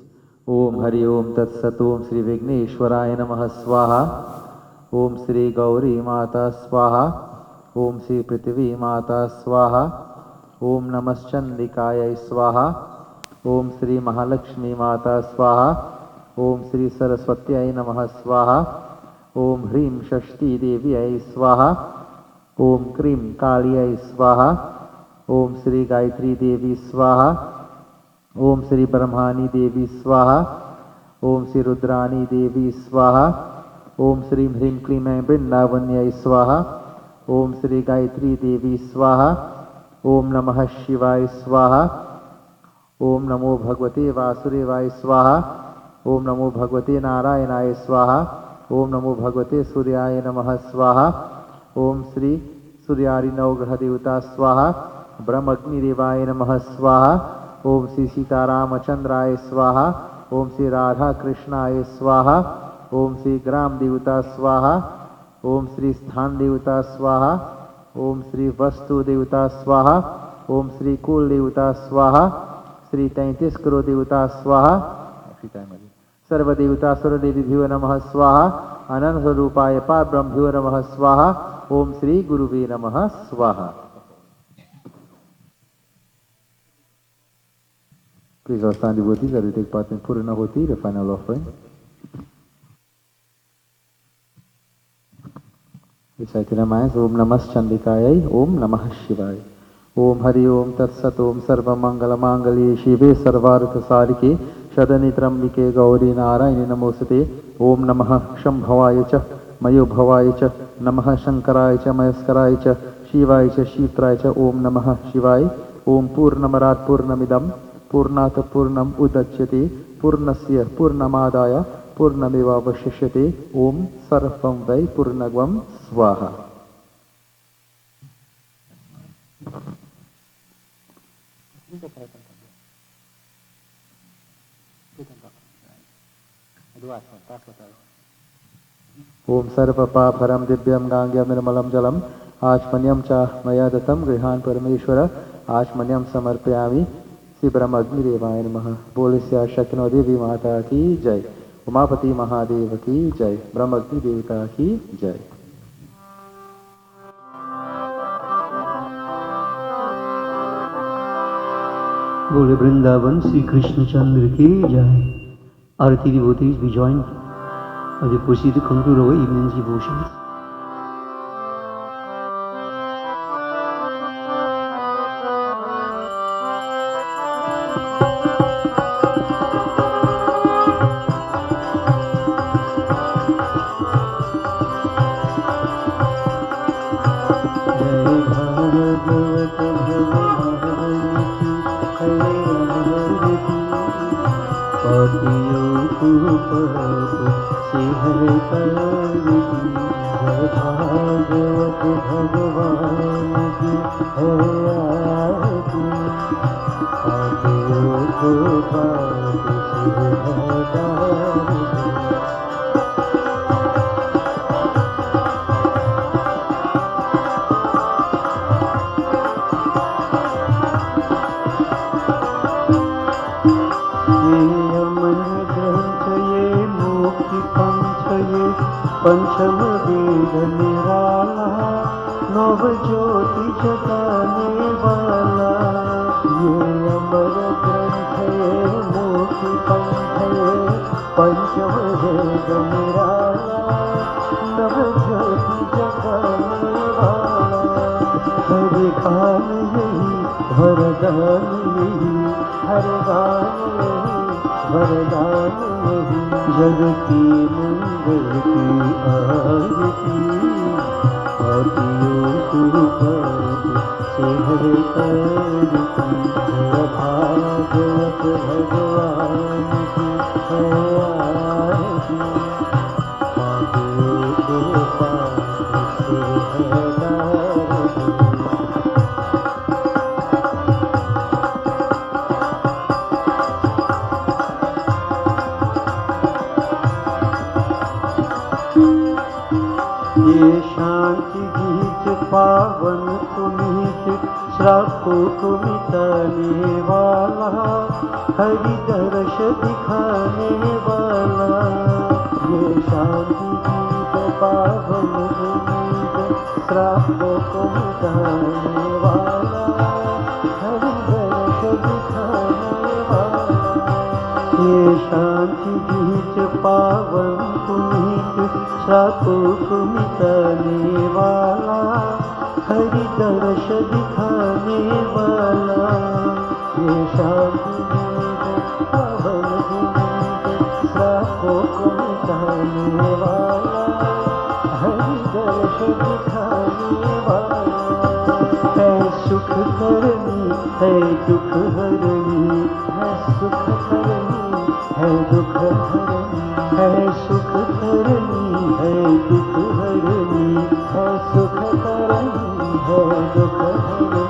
[SPEAKER 3] Om Hari Om Tat Sat Om Shri Vigneshwaraya Namaha Swaha. Om Shri Gauri Mata Swaha. Om Shri Prithvi Mata Swaha. Om Namaschandikaya Swaha. Om Shri Mahalakshmi Mata Swaha. Om Shri Saraswatyai Namaha Swaha. Om Hrim Shashti Deviyai Swaha. Om Krim Kaliyai Swaha. Om Shri Gayatri Devi Swaha. ओम श्री ब्रह्मानी देवी स्वाहा। ओम श्री रुद्रानी देवी स्वाहा। ओम श्री ह्रीं क्लीं ऐं वृंदावन्यै स्वाहा। ओम श्री गायत्री देवी स्वाहा। ओम नमः शिवाय स्वाहा। ओम नमो भगवते वासुदेवाय स्वाहा। ओम नमो भगवते नारायणाय स्वाहा। ओम नमो भगवते सूर्याय नमः स्वाहा। ओम श्री सूर्यारि नवग्रह देवता स्वाहा। ब्रह्मग्निदेवाय नमः स्वाहा। ओम श्री सीतारामचंद्राय स्वाहा। ओम श्री राधा कृष्णाय स्वाहा। ओम श्री ग्राम देवता स्वाहा। ओम श्री स्थान देवता स्वाहा। ओम श्री वस्तु देवता स्वाहा। ओम श्री कुल देवता स्वाहा। श्री 33 करोड़ देवता स्वाहा। सर्वदेवता सर्वदेवीभ्यो नमः स्वाहा। अनंत स्वरूपाय परब्रह्मभ्यो नमः स्वाहा। ओम श्री गुरुवे नमः स्वाहा। Please all stand devotees that will take part in Purnahoti, the final offering. Recite in our minds, Om Namah Chandikayai, Om Namah Shivaya. Om Hari Om Tat Sat Om Sarva Mangala Mangalye Shive Sarvartha Sarike Shadanitramnike Gauri Narayani Namosate. Om Namah Shambhavaya Cha Mayo Bhavaya Cha Namah Shankaraya Cha Mayaskaraya Cha Shivaya Cha Shitraya Cha Om Namah Shivaya. Om Purnamarat Purnamidam पूर्णात पूर्णम उदच्यते पूर्णस्य पूर्णमादाय पूर्णमेवावशिष्यते ओम सर्वं वै पूर्णगवं स्वाहा। ओम सर्वपापहरं दिव्यं गांग्यं निर्मलं जलम आचमन्यं च मया दत्तं गृहान् परमेश्वर आचमन्यं समर्पयामि। श्री ब्रह्मग्नि देवाय नमः। बोले श्री शक्नो देवी माता की जय। उमापति महादेव की जय। ब्रह्मग्नि देवता की जय।
[SPEAKER 1] बोले वृंदावन श्री कृष्ण चंद्र की जय। Arati devotees, we join as we proceed to conclude our evening's devotions.
[SPEAKER 2] पंचम वेद निराला नव ज्योति जगाने वाला ये अमर ग्रंथ है मोक्ष पंथ है पंचम वेद निराला नव ज्योति जगाने वाला हर गान यही वरदान यही हर गान यही वरदान यही जग की मंगल की आरती आतियों सुपाद से है करती भागवत भगवान की है आरती आतियों सुपाद से है करती। ये शांति गीत पावन पुनीत श्रापों को मिटाने वाला, हरि दर्श दिखाने वाला। ये शांति गीत पावन पुनीत श्रापों को मिटाने वाला, हरि दर्श दिखाने वाला। ये शांति गीत पावन पुनीत श्रापों को मिटाने वाला, हरि दर्श दिखाने वाला। ये शांति गीत पावन पुनीत श्रापों को मिटाने वाला, हरि दर्श दिखाने वाला। है सुख करनी है दुख हरनी, है सुख करनी है दुख हरनी, है सुख करनी है दुख हरनी, है सुख करनी है दुख हरनी।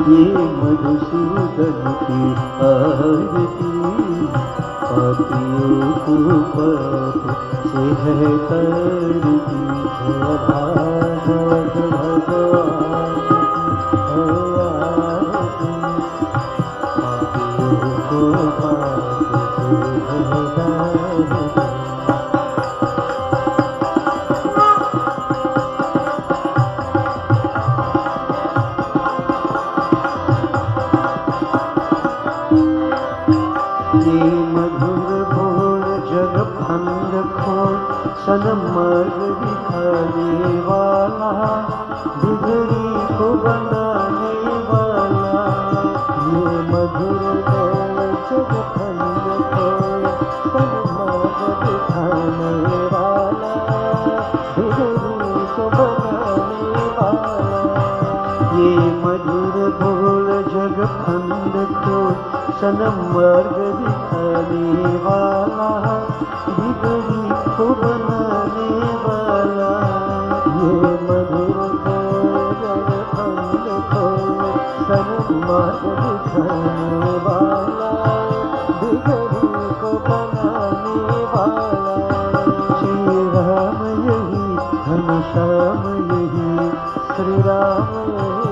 [SPEAKER 2] ये मधुसूदन की आरती, पापियों को पाप से है तरती। है भागवत भगवान की है आरती, पापियों को पाप से है तरती। ये मधुर बोल जग फंद खोल, सन्मार्ग दिखाने वाला, बिगड़ी को बनाने वाला। ये मधुर बोल जग फंद खोल, सन्मार्ग दिखाने वाला, बिगड़ी को बनाने वाला। ये मधुर बोल जग फंद खोल, सन्मार्ग दिखाने वाला, बिगड़ी को बनाने वाला। ये मधुर बोल जग फंद खोल, सन्मार्ग दिखाने वाला, बिगड़ी को बनाने वाला। श्री राम यही घनश्याम यही, श्री राम यही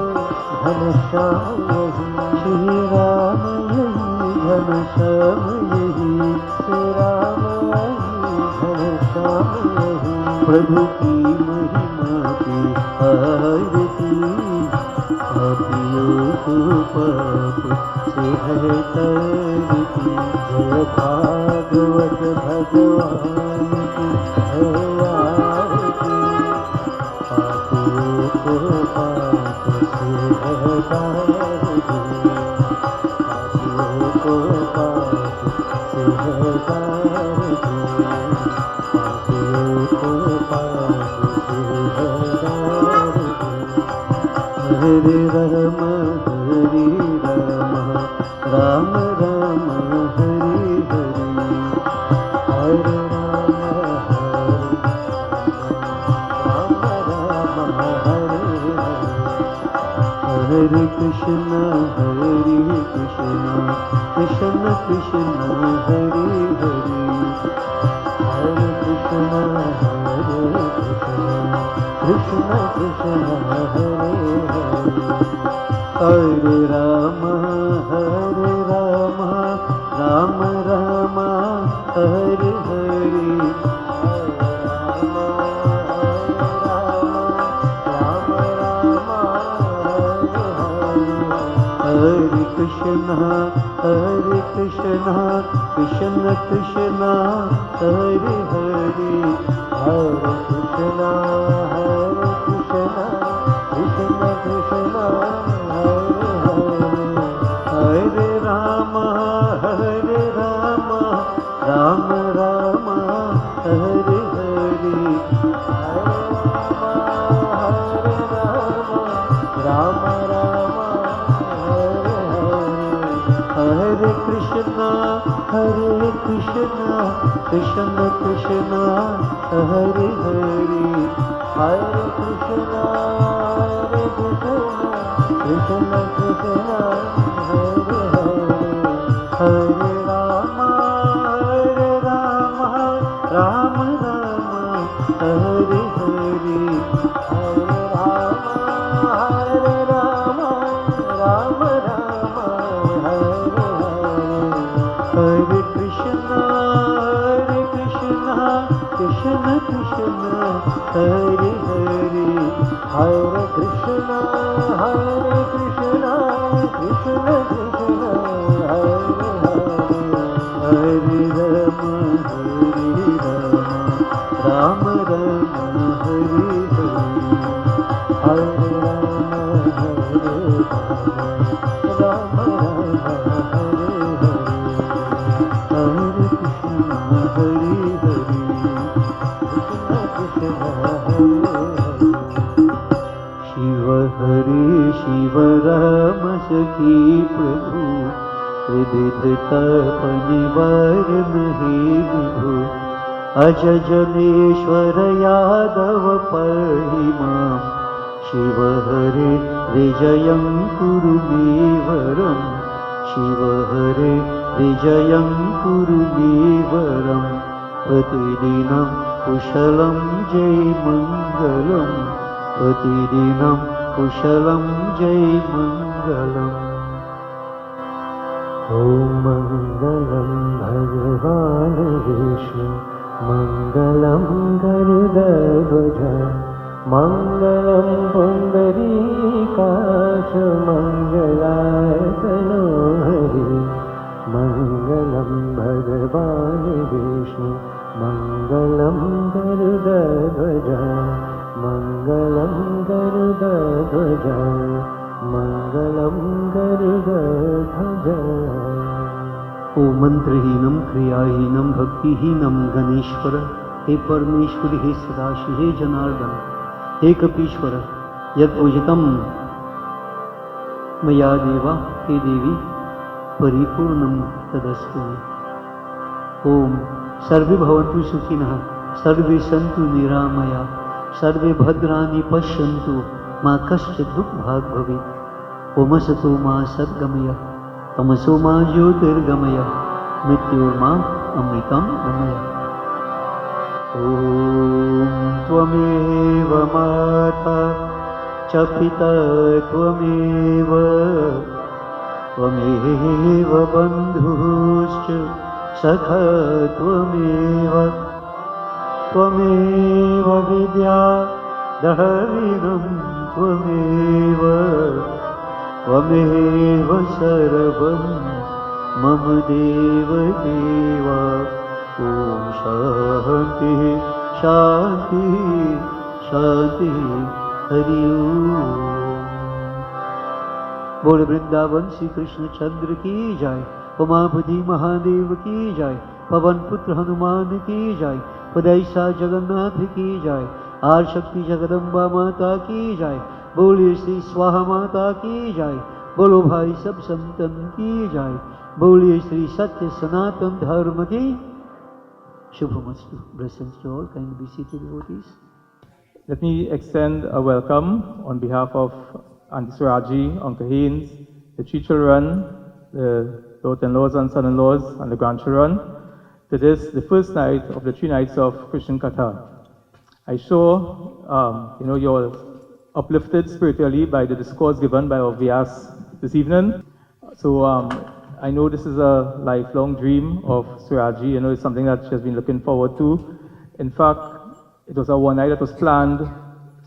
[SPEAKER 2] घनश्याम यही, श्री राम घनश्याम यही, श्री राम यही घनश्याम यही। प्रभु की महिमा की आरती, पापियों को पाप से है तरती। जय भागवत भगवान की है आरती, पापियों को पाप से है तरती। को पाप से है तरती, पापियों को पाप से है तरती। हरे राम हरे राम, राम राम हरे हरे, हरे राम राम हरे हरे। हरे कृष्ण कृष्ण कृष्ण हरे हरे, हरे कृष्ण कृष्ण कृष्ण हरे हरे। हरे राम राम राम हरे हरे, हरे कृष्ण कृष्ण कृष्ण हरे हरे, हरे कृष्ण कृष्ण कृष्ण हरे हरे। हरे राम राम राम हरे हरे, राम राम हरे हरे। हरे कृष्ण कृष्ण कृष्ण हरे हरे, हरे कृष्ण कृष्ण कृष्ण हरे हरे। हरे राम राम राम हरे हरे, हरे Ram Hare Krishna, Krishna Krishna, Hare Hare, Hare Krishna, Krishna Krishna, Hare Hare, Hare Rama, Rama Rama, Hare Hare, Hare Rama, Shiv हरे शिव राम सखी प्रभु, विविध तप निवारण हे विभु, अज जनेश्वर यादव परिमा, शिव हरे विजयं कुरु मे वरं, शिव हरे विजयं कुरु मे वरं, प्रतिदिनं कुशलं जय मङ्गलं, प्रतिदिनं कुशलं जय मङ्गलम्। ॐ मङ्गलं भगवान् विष्णु, मङ्गलं गरुडध्वज, मङ्गलं पुण्डरीकाक्ष, मङ्गलायतनो हरि, मङ्गलं भगवान् विष्णु, मङ्गलं गरुडध्वज, मङ्गलं गरुडध्वज, मङ्गलं गरुडध्वज। ओ मंत्रहीनं क्रियाहीनं भक्तिहीनं गणेश्वर, हे परमेश्वरी, हे सदाशिव, हे जनार्दन, हे कपीश्वर, यदूजितं मया देवा, हे देवी परिपूर्णं तदस्तु मे। ओम सर्वे भवन्तु सुखिनः, सर्वे सन्तु निरामया, सर्वे भद्राणि पश्यन्तु, मा कश्चित् दुःखभाग् भवेत्। ओमसतो मा सद्गमय, तमसो मा ज्योतिर्गमय, मृत्योर्मा अमृतं गमय। ॐ त्वमेव माता च पिता त्वमेव, त्वमेव बन्धुश्च सखा त्वमेव, त्वमेव विद्या दहविनं त्वमेव, त्वमेव सर्वं मम देव देवा। ॐ शान्तिः शान्तिः शान्तिः, हरि ओम। बोल वृंदावन श्री कृष्ण चंद्र की जय, उमापति महादेव की जय, पवन पुत्र हनुमान की जय, पदैसा जगन्नाथ की जय, आर शक्ति जगदम्बा माता की जय, बोलिए श्री स्वाहा माता की जय, बोलो भाई सब संतन की जय, बोलिए श्री सत्य सनातन धर्म की शुभमस्तु। Blessings to all. Kindly be seated, devotees.
[SPEAKER 4] Let me extend a welcome on behalf of Auntie Swaraji, Uncle Haynes, the three children, the daughter-in-laws and son-in-laws, and the grandchildren, to this, the first night of the 3 nights of Christian Katha. I sure, you're uplifted spiritually by the discourse given by our Vyas this evening. So I know this is a lifelong dream of Swaraji. It's something that she has been looking forward to. In fact, it was a one night that was planned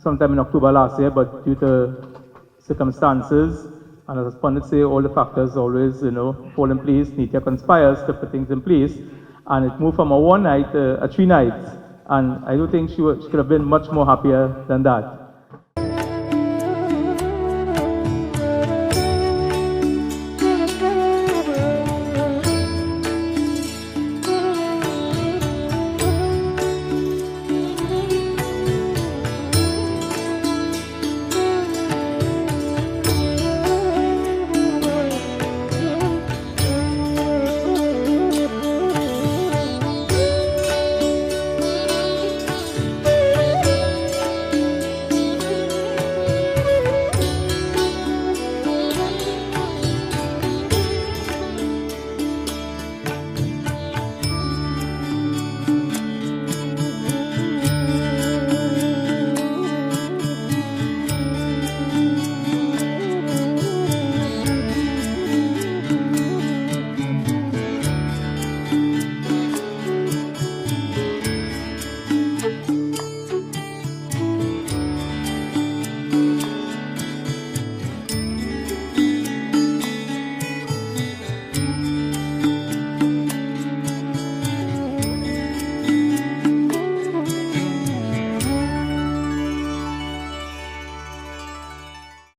[SPEAKER 4] sometime in October last year, but due to circumstances, and as pundits say, all the factors always, fall in place. Nitya conspires to put things in place, and it moved from a one night to a 3 nights. And I don't think she could have been much more happier than that.